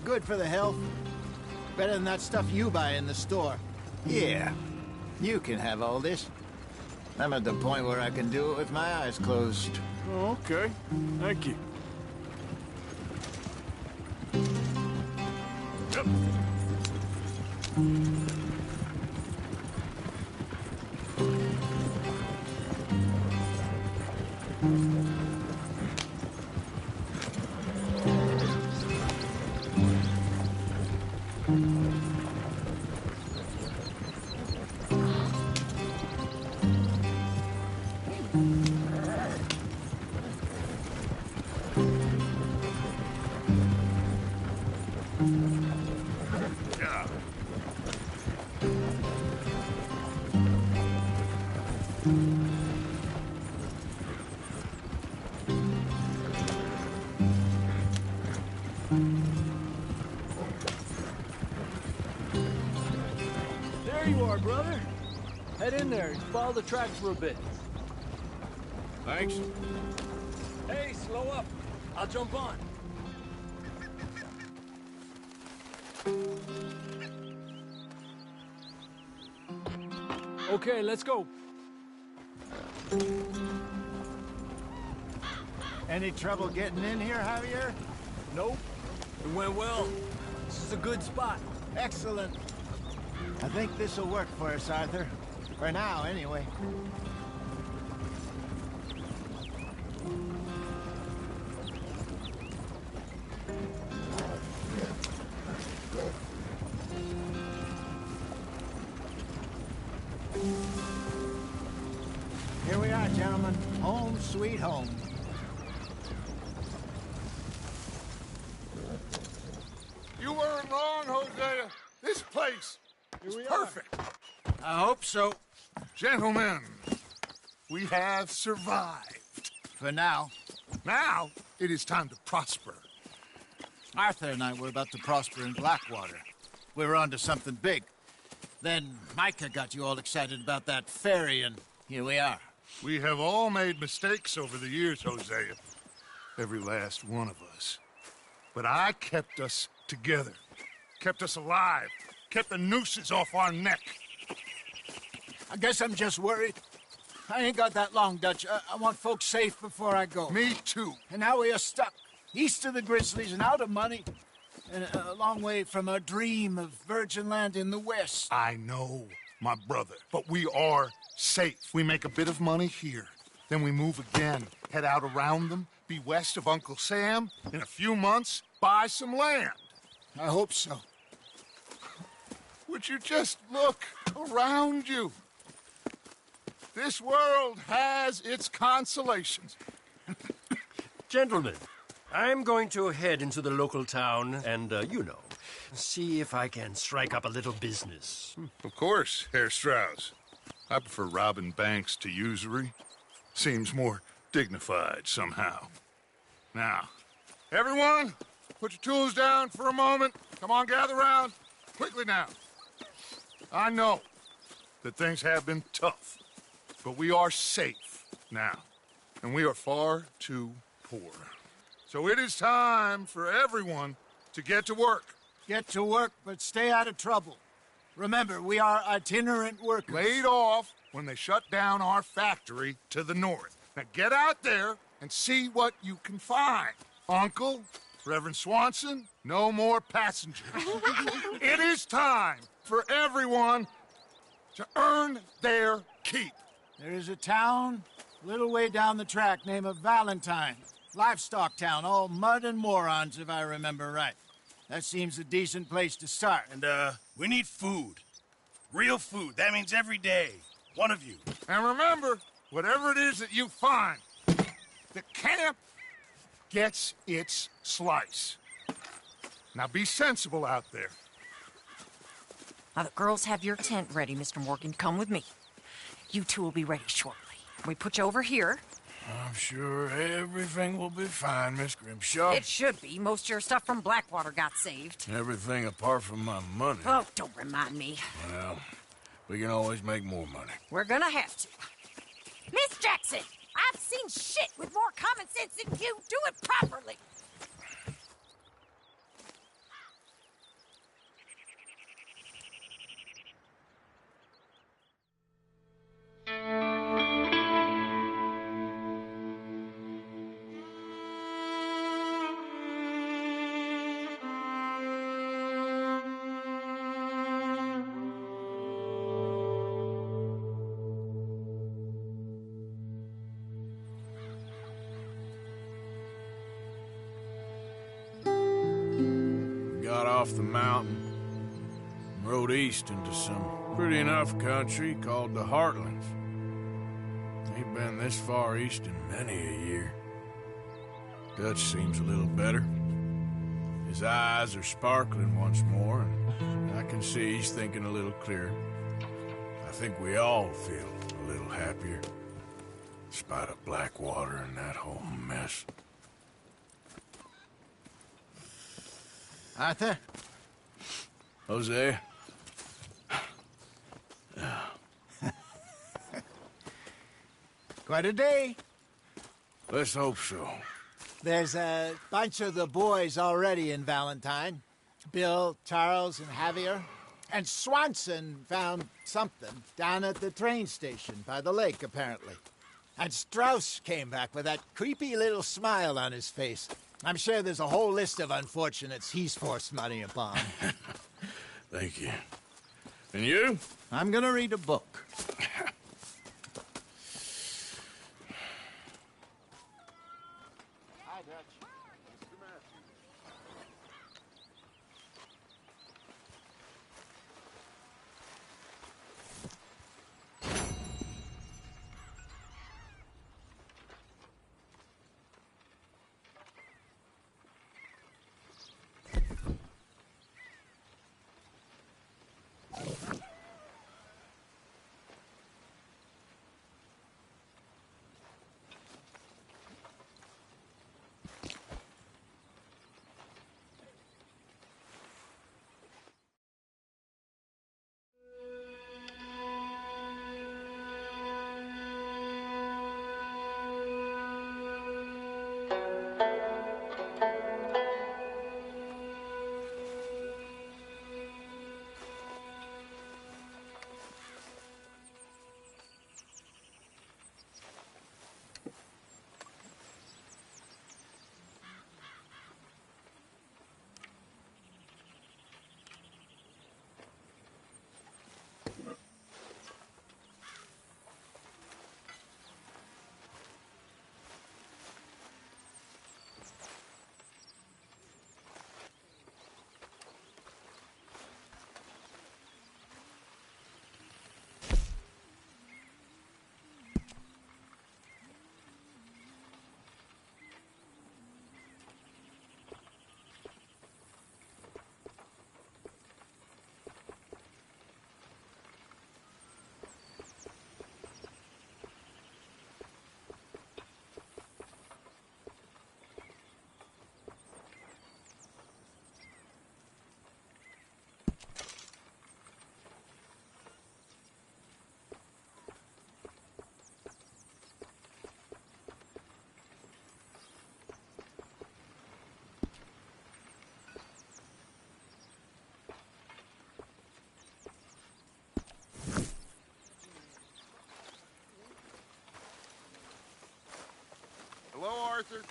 S8: Good for the health. Better than that stuff you buy in the store. Yeah, you can have all this. I'm at the point where I can do it with my eyes closed.
S2: Oh, okay. Thank you. Yep.
S13: There you are, brother. Head in there and follow the tracks for a bit.
S2: Thanks.
S13: Hey, slow up. I'll jump on. Okay, let's go.
S8: Any trouble getting in here, Javier?
S13: Nope. It went well. This is a good spot.
S8: Excellent. I think this'll work for us, Arthur. For now, anyway. Here we are, gentlemen. Home sweet home.
S6: You weren't wrong, Hosea. This place is perfect.
S8: I hope so.
S6: Gentlemen, we have survived.
S8: For now.
S6: Now, it is time to prosper.
S8: Arthur and I were about to prosper in Blackwater. We were on to something big. Then Micah got you all excited about that ferry, and here we are.
S6: We have all made mistakes over the years, Hosea. Every last one of us. But I kept us together. Kept us alive. Kept the nooses off our neck.
S8: I guess I'm just worried. I ain't got that long, Dutch. I want folks safe before I go.
S6: Me too.
S8: And now we are stuck. East of the Grizzlies and out of money. And a long way from our dream of virgin land in the west.
S6: I know, my brother. But we are safe. We make a bit of money here. Then we move again. Head out around them. Be west of Uncle Sam. In a few months, buy some land.
S8: I hope so.
S6: Would you just look around you? This world has its consolations.
S10: Gentlemen, I'm going to head into the local town and, you know, see if I can strike up a little business.
S6: Of course, Herr Strauss. I prefer robbing banks to usury. seems more dignified somehow. Now, everyone, put your tools down for a moment. Come on, gather round. Quickly now. I know that things have been tough, but we are safe now, and we are far too poor. So it is time for everyone to get to work.
S8: Get to work, but stay out of trouble. Remember, we are itinerant workers.
S6: Laid off when they shut down our factory to the north. Now get out there and see what you can find. Uncle, Reverend Swanson, no more passengers. It is time for everyone to earn their keep.
S8: There is a town a little way down the track named Valentine. Livestock town, all mud and morons, if I remember right. That seems a decent place to start.
S1: And, we need food. Real food. That means every day. One of you.
S6: And remember, whatever it is that you find, the camp gets its slice. Now be sensible out there.
S14: Now the girls have your tent ready, Mr. Morgan. Come with me. You two will be ready shortly. We put you over here.
S2: I'm sure everything will be fine, Miss Grimshaw.
S14: It should be. Most of your stuff from Blackwater got saved.
S2: Everything apart from my money.
S14: Oh, don't remind me.
S2: Well, we can always make more money.
S14: We're gonna have to. Miss Jackson, I've seen shit with more common sense than you. Do it properly.
S2: Got off the mountain, rode east into some pretty enough country called the Heartlands. Ain't been this far east in many a year. Dutch seems a little better. His eyes are sparkling once more, and I can see he's thinking a little clearer. I think we all feel a little happier, in spite of Blackwater and that whole mess.
S8: Arthur?
S2: Hosea?
S8: Quite a day.
S2: Let's hope so.
S8: There's a bunch of the boys already in Valentine. Bill, Charles, and Javier. And Swanson found something down at the train station by the lake, apparently. And Strauss came back with that creepy little smile on his face. I'm sure there's a whole list of unfortunates he's forced money upon.
S2: Thank you. And you?
S8: I'm gonna read a book. Hi, Dutch. Mr. Matthews.
S6: Arthur.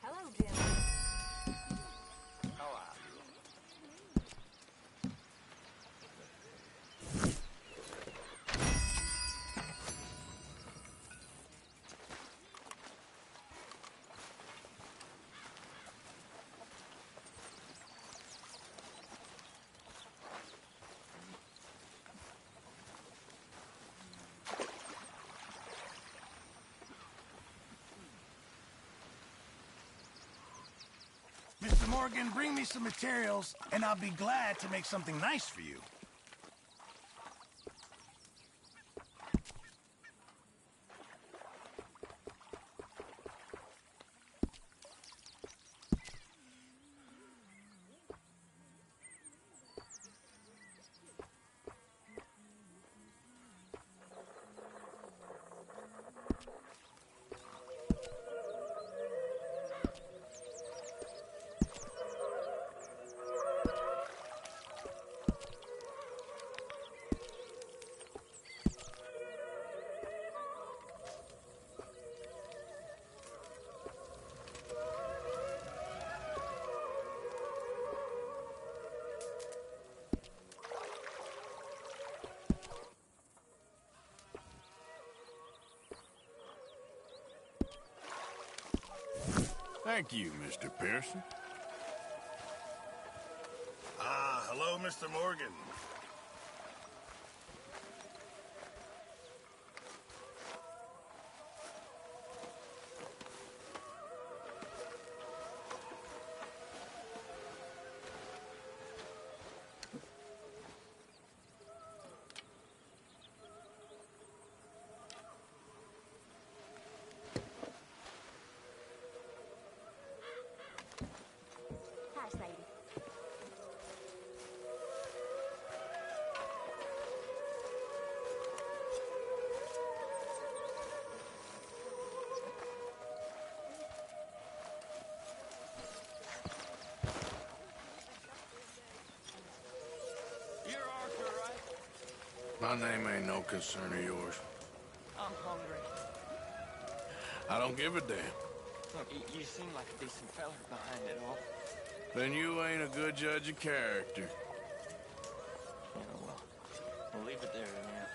S12: Hello, Jim.
S1: Mr. Morgan, bring me some materials, and I'll be glad to make something nice for you.
S2: Thank you, Mr. Pearson.
S1: Ah, hello, Mr. Morgan.
S12: Hi, Sadie.
S13: You're Arthur, right?
S2: My name ain't no concern of yours.
S13: I'm hungry.
S2: I don't give a damn.
S13: Look, you seem like a decent fella behind it all.
S2: Then you ain't a good judge of character.
S13: Yeah, well, we'll leave it there, yeah.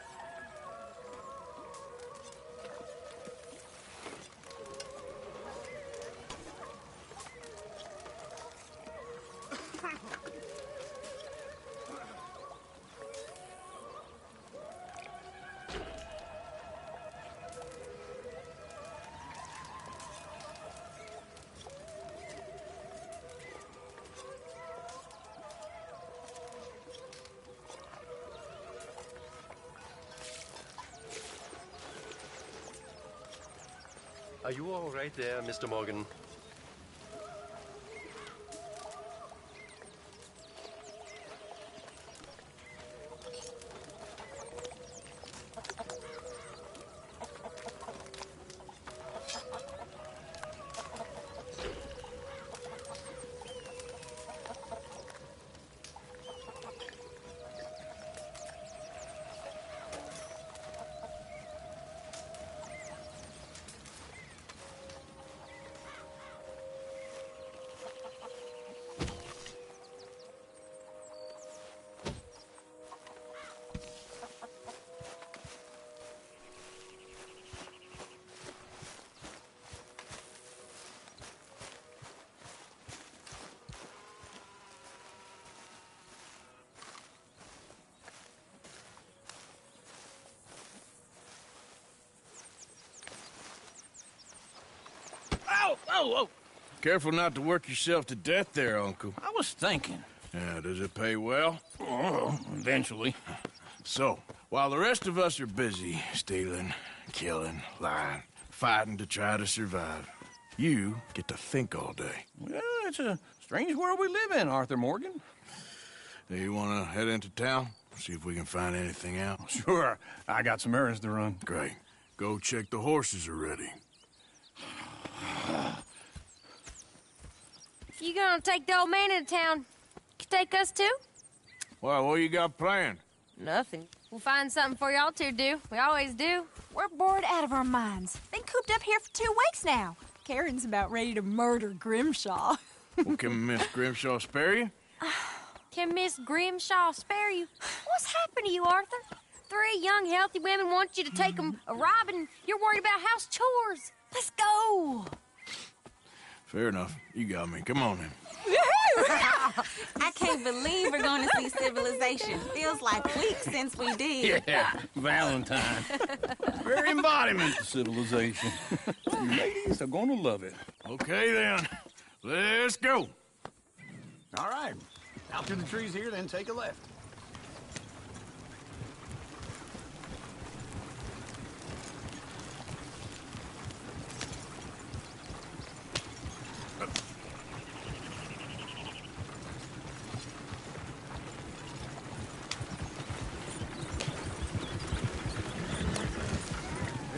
S10: Are you all right there, Mr. Morgan?
S2: Oh! Careful not to work yourself to death there, Uncle.
S4: I was thinking.
S2: Yeah, does it pay well?
S4: Oh, eventually.
S2: So, while the rest of us are busy stealing, killing, lying, fighting to try to survive, you get to think all day.
S4: Well, it's a strange world we live in, Arthur Morgan.
S2: Do you want to head into town? See if we can find anything out?
S15: Sure. I got some errands to run.
S2: Great. Go check the horses are ready.
S16: You gonna take the old man into town? Take us too?
S2: Well, what you got planned?
S16: Nothing. We'll find something for y'all to do. We always do.
S17: We're bored out of our minds. Been cooped up here for 2 weeks now. Karen's about ready to murder Grimshaw.
S2: Well, can Miss Grimshaw spare you?
S16: Can Miss Grimshaw spare you? What's happened to you, Arthur? 3 young, healthy women want you to take them a robbing. You're worried about house chores. Let's go.
S2: Fair enough. You got me. Come on then.
S17: I can't believe we're going to see civilization. Feels like weeks since we did.
S15: Yeah, Valentine. Very embodiment of civilization. You ladies are gonna love it.
S2: Okay then. Let's go.
S4: All right. Out to the trees here, then take a left.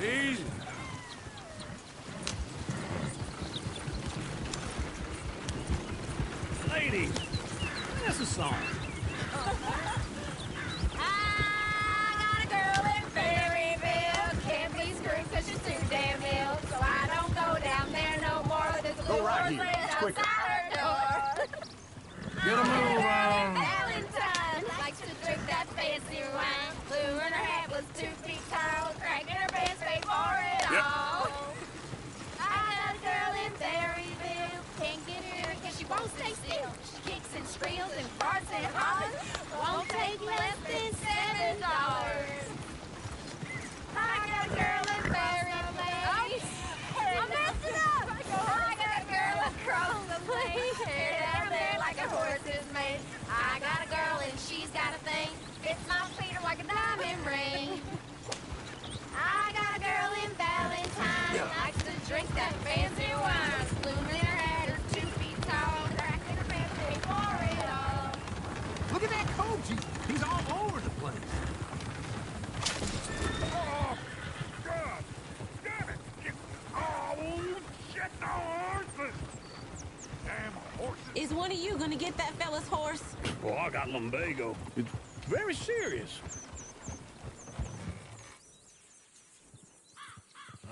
S2: Easy.
S4: Ladies, that's a song.
S12: I got a girl in Berryville. Can't be screwed 'cause she's too damn ill. So I don't go down there no more. There's a
S4: Go right
S12: little
S4: here.
S12: horse
S4: It's quicker.
S12: outside her door.
S2: Get a move on.
S12: Valentine likes to drink that fancy wine. Blue in her hat was 2 feet tall. Cracking her pants paid for it all. I got a girl in Berryville. Can't get her 'cause she won't stay still. She kicks and squeals and farts and hollers. Won't take less than $7. I got a girl in Berryville. I'm messing up. I got a girl across the lane. Hair down there like a horse is made. I got a girl and she's got a thing. Fits my feet are like a diamond ring. I got a girl in Valentine. Likes to drink that fancy wine. Bloom in her hat is 2 feet tall. Cracking her pants paid for it all.
S4: Look at that coach. He's all over the place.
S6: Oh, God! Damn it! Oh, shit, the horses! Damn horses!
S17: Is one of you going to get that fella's horse?
S15: Well, I got lumbago. It's very serious.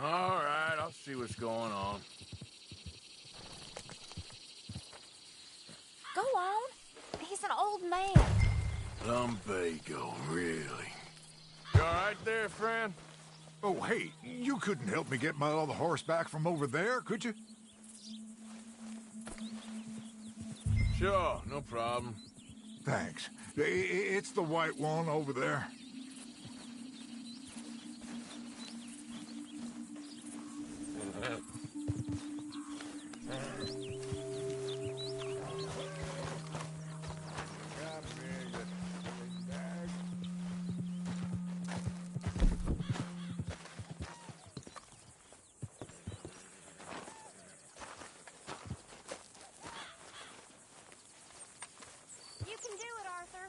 S2: All right, I'll see what's going on.
S7: Go on. He's an old man.
S2: Lumbago, really? You all right there, friend?
S6: Oh, hey, you couldn't help me get my other horse back from over there, could you?
S2: Sure, no problem.
S6: Thanks. It's the white one over there.
S16: You can do it, Arthur.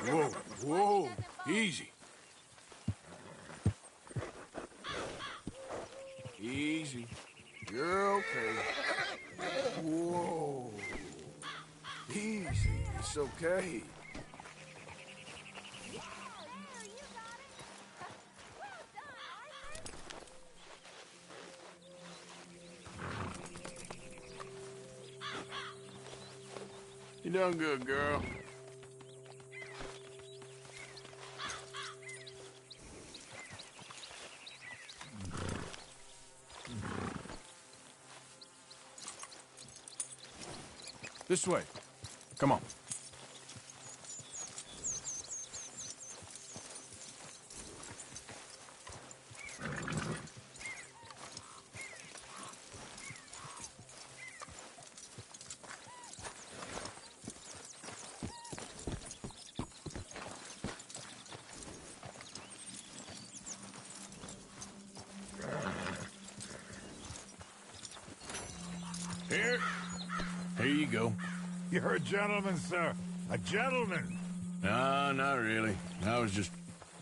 S2: Whoa, whoa, easy. Easy. You're okay. Whoa. Easy, it's okay. You done good, girl.
S15: This way. Come on.
S2: go.
S6: You're a gentleman, sir. A gentleman.
S2: No, not really. I was just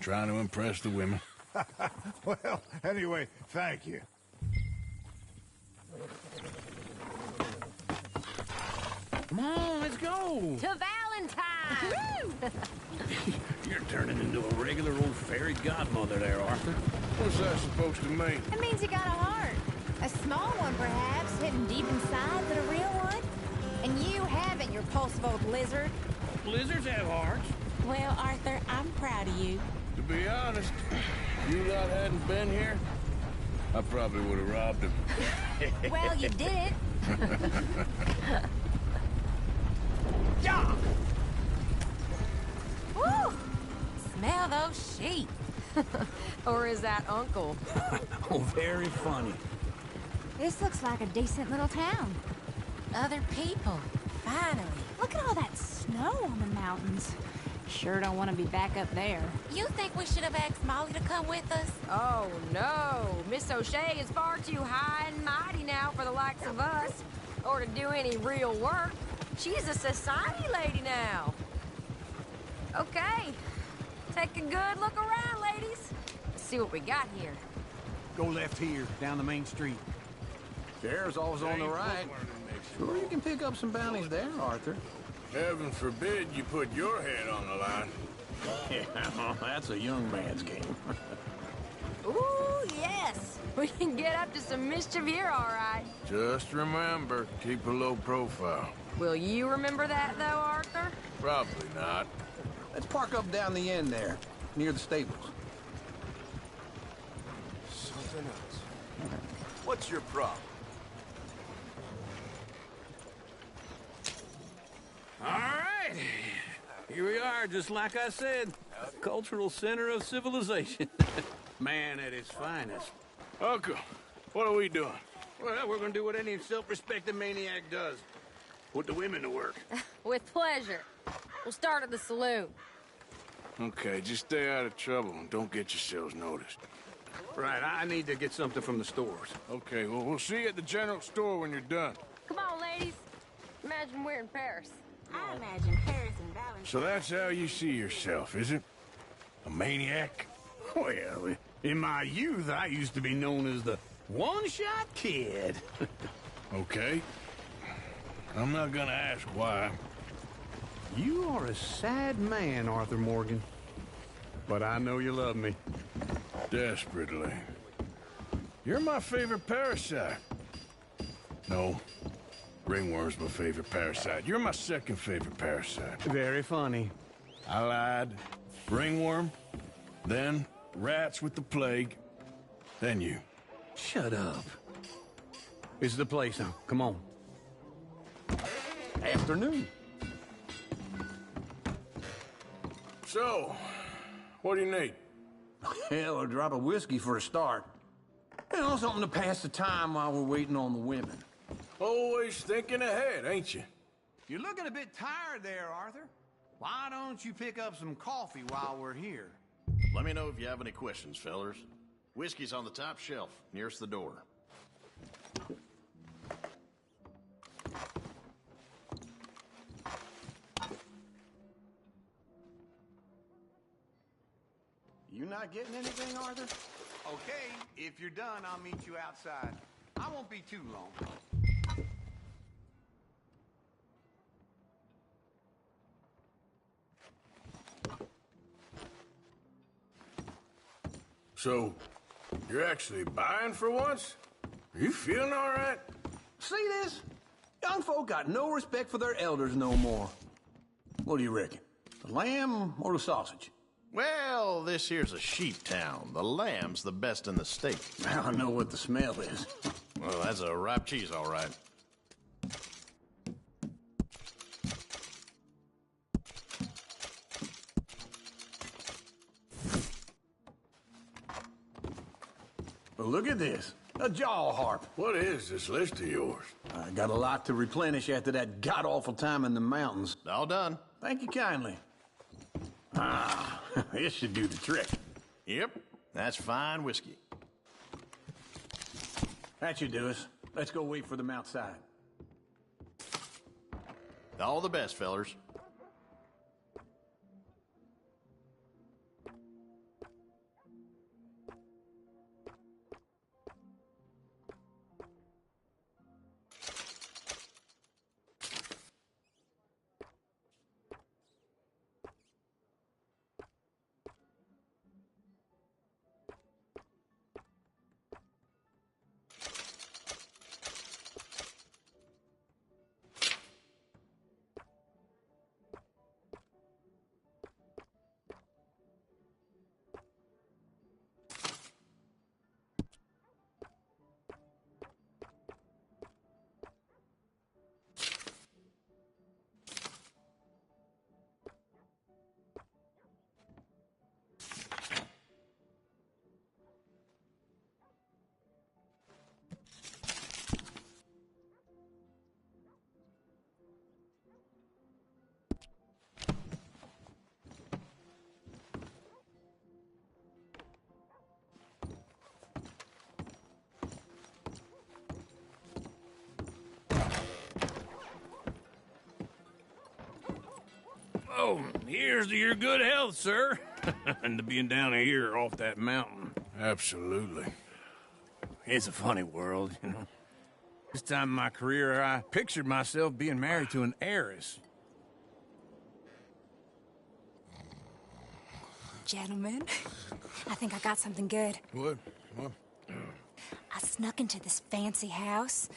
S2: trying to impress the women.
S6: Well, anyway, thank you.
S15: Come on, let's go.
S16: To Valentine!
S15: You're turning into a regular old fairy godmother there, Arthur.
S2: What's that supposed to mean?
S7: It means you got a heart. A small one, perhaps, hidden deep inside, but a real one. And you haven't, you repulsive old lizard.
S15: Lizards have hearts.
S17: Well, Arthur, I'm proud of you.
S2: To be honest, if you lot hadn't been here, I probably would have robbed him.
S7: Well, you did it.
S16: Yeah! Woo! Smell those sheep. Or is that Uncle?
S15: Oh, very funny.
S7: This looks like a decent little town.
S16: Other people. Finally.
S7: Look at all that snow on the mountains. Sure don't want to be back up there.
S16: You think we should have asked Molly to come with us? Oh, no. Miss O'Shea is far too high and mighty now for the likes of us, or to do any real work. She's a society lady now. Okay. Take a good look around, ladies. Let's see what we got here.
S4: Go left here, down the main street.
S11: There's always on the right. Sure you can pick up some bounties there, Arthur.
S2: Heaven forbid you put your head on the line.
S11: Yeah, that's a young man's game.
S16: Ooh, yes. We can get up to some mischief here, all right.
S2: Just remember, keep a low profile.
S16: Will you remember that, though, Arthur?
S2: Probably not.
S4: Let's park up down the end there, near the stables.
S1: Something else. What's your problem?
S15: All right. Here we are, just like I said. Cultural center of civilization. Man at its finest.
S2: Uncle, what are we doing?
S15: Well, we're gonna do what any self-respecting maniac does. Put the women to work.
S16: With pleasure. We'll start at the saloon.
S2: Okay, just stay out of trouble and don't get yourselves noticed.
S15: Right, I need to get something from the stores.
S2: Okay, well, we'll see you at the general store when you're done.
S16: Come on, ladies. Imagine we're in Paris.
S17: I imagine Paris and Valentine.
S2: So that's how you see yourself, is it? A maniac?
S15: Well, in my youth, I used to be known as the one-shot kid.
S2: Okay. I'm not gonna ask why.
S4: You are a sad man, Arthur Morgan. But I know you love me.
S2: Desperately. You're my favorite parasite. No. Ringworm's my favorite parasite. You're my second favorite parasite.
S4: Very funny.
S2: I lied. Ringworm, then rats with the plague, then you.
S4: Shut up. This is the place now. Come on.
S11: Afternoon.
S2: So, what do you need?
S4: Hell, a drop of whiskey for a start. You know, something to pass the time while we're waiting on the women.
S2: Always thinking ahead, ain't you?
S8: You're looking a bit tired there, Arthur. Why don't you pick up some coffee while we're here?
S18: Let me know if you have any questions, fellers. Whiskey's on the top shelf, nearest the door.
S8: You not getting anything, Arthur? Okay, if you're done, I'll meet you outside. I won't be too long.
S2: So, you're actually buying for once? Are you feeling all right?
S4: See this? Young folk got no respect for their elders no more. What do you reckon? The lamb or the sausage?
S18: Well, this here's a sheep town. The lamb's the best in the state.
S4: I know what the smell is.
S18: Well, that's a ripe cheese, all right.
S4: Well, look at this. A jaw harp.
S2: What is this list of yours?
S4: I got a lot to replenish after that god-awful time in the mountains.
S18: All done.
S4: Thank you kindly. Ah, this should do the trick.
S18: Yep, that's fine whiskey.
S4: That should do us. Let's go wait for them outside.
S18: All the best, fellers.
S15: Oh, here's to your good health, sir. And to being down here off that mountain.
S2: Absolutely.
S15: It's a funny world, you know. This time in my career, I pictured myself being married to an heiress.
S19: Gentlemen, I think I got something good.
S2: What?
S19: I snuck into this fancy house,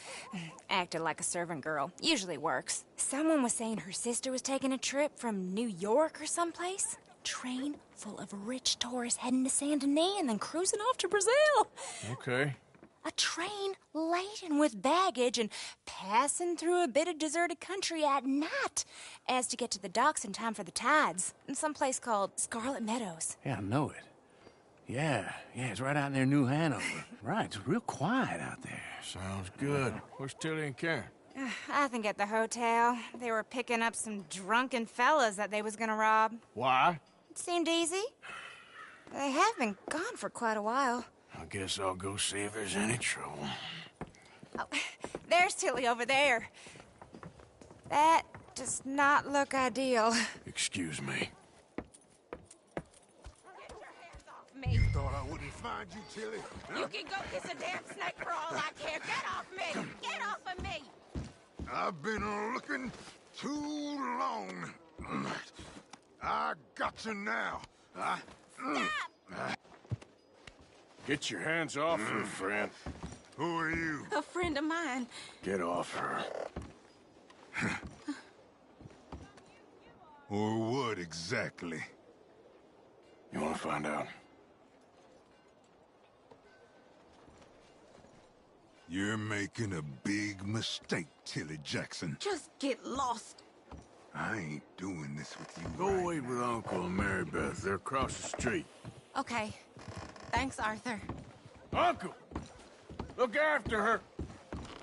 S19: acted like a servant girl. Usually works. Someone was saying her sister was taking a trip from New York or someplace. Train full of rich tourists heading to Saint Denis and then cruising off to Brazil.
S2: Okay.
S19: A train laden with baggage and passing through a bit of deserted country at night as to get to the docks in time for the tides in some place called Scarlet Meadows.
S15: Yeah, I know it. Yeah, it's right out near New Hanover. Right, it's real quiet out there.
S2: Sounds good. Where's Tilly and Karen?
S19: I think at the hotel. They were picking up some drunken fellas that they was gonna rob.
S2: Why?
S19: It seemed easy. They have been gone for quite a while.
S2: I guess I'll go see if there's any trouble.
S19: Oh, there's Tilly over there. That does not look ideal.
S2: Excuse me.
S19: Me.
S6: Thought I wouldn't find you, Tilly?
S16: You can go kiss a damn snake for all I care. Get off me! Get off of me!
S6: I've been looking too long. I got you now.
S2: Get your hands off her, friend.
S6: Who are you?
S17: A friend of mine.
S2: Get off her.
S6: Or what exactly?
S2: You want to find out?
S6: You're making a big mistake, Tilly Jackson.
S17: Just get lost.
S6: I ain't doing this with you.
S2: Go wait with Uncle and Mary Beth. They're across the street.
S17: Okay. Thanks, Arthur.
S2: Uncle! Look after her.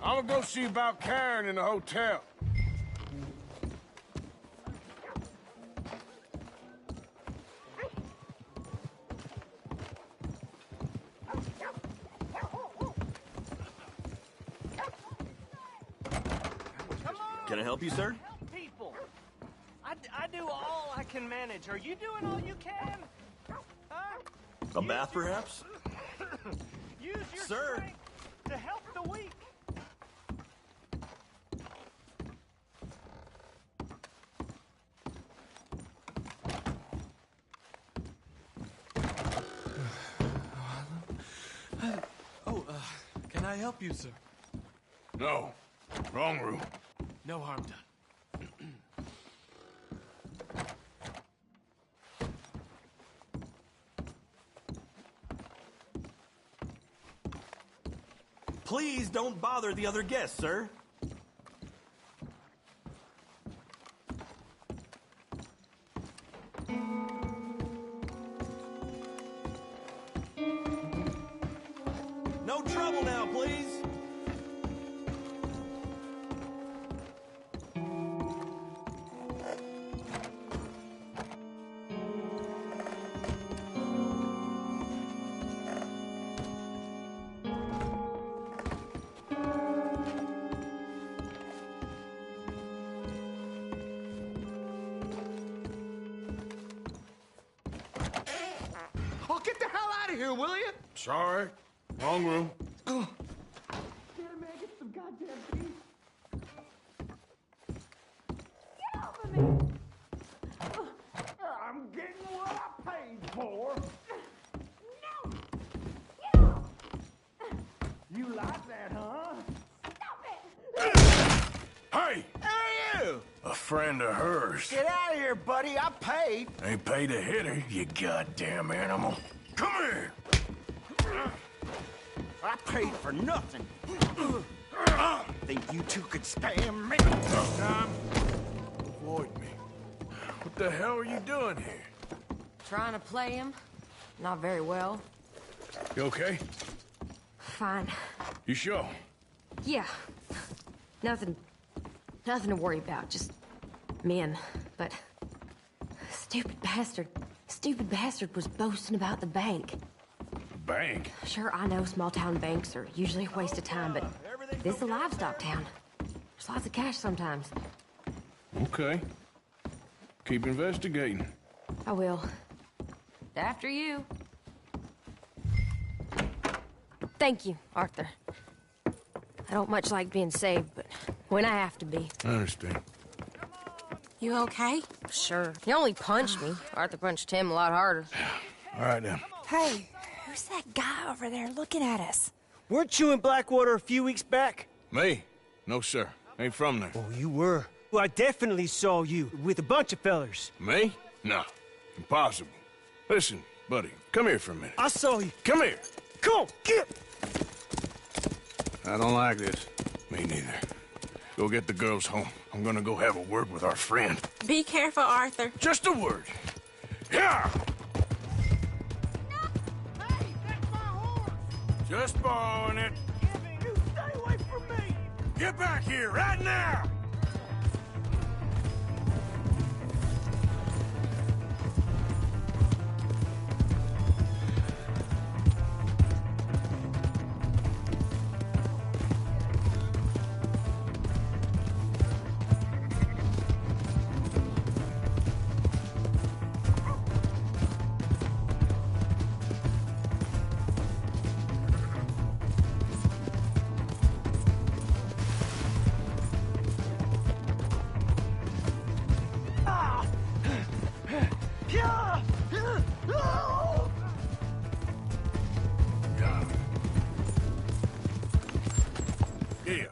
S2: I'm gonna go see about Karen in the hotel.
S20: Can I help you, sir?
S10: People, I do all I can manage. Are you doing all you can?
S20: A bath, perhaps?
S10: Use your
S20: Sir.
S10: strength to help the weak.
S20: Can I help you, sir?
S2: No. Wrong room.
S20: No harm done. Please don't bother the other guests, sir. No trouble now, please.
S15: through, will you?
S2: Sorry. Wrong room.
S15: Here, man, get some goddamn peace. Get off of me! I'm getting what I paid for. No! Get off! You like that, huh?
S2: Hey!
S15: Who are you?
S2: A friend of hers.
S15: Get out of here, buddy. I paid.
S2: Ain't paid to hit her, you goddamn animal. Come here!
S15: I paid for nothing. Think you two could spam me?
S2: Tom, avoid me. What the hell are you doing here?
S16: Trying to play him. Not very well.
S2: You okay?
S16: Fine.
S2: You sure?
S16: Yeah. Nothing to worry about. Just men. But stupid bastard was boasting about the bank.
S2: Bank?
S16: Sure, I know small town banks are usually a waste of time, but this is a livestock town. There's lots of cash sometimes.
S2: Okay. Keep investigating.
S16: I will. After you. Thank you, Arthur. I don't much like being saved, but when I have to be.
S2: I understand.
S16: You okay? Sure. He only punched me. Arthur punched him a lot harder.
S2: All right, then.
S7: Hey, who's that guy over there looking at us?
S13: Weren't you in Blackwater a few weeks back?
S2: Me? No, sir. Ain't from there.
S13: Oh, you were. Well, I definitely saw you with a bunch of fellers.
S2: Me? No. Impossible. Listen, buddy, come here for a minute.
S13: I saw you.
S2: Come here.
S13: Come on, get!
S2: I don't like this. Me neither. Go get the girls home. I'm gonna go have a word with our friend.
S17: Be careful, Arthur.
S2: Just a word. Yeah!
S15: No! Hey, that's my horse!
S2: Just borrowing it.
S15: You stay away from me!
S2: Get back here right now! Yeah.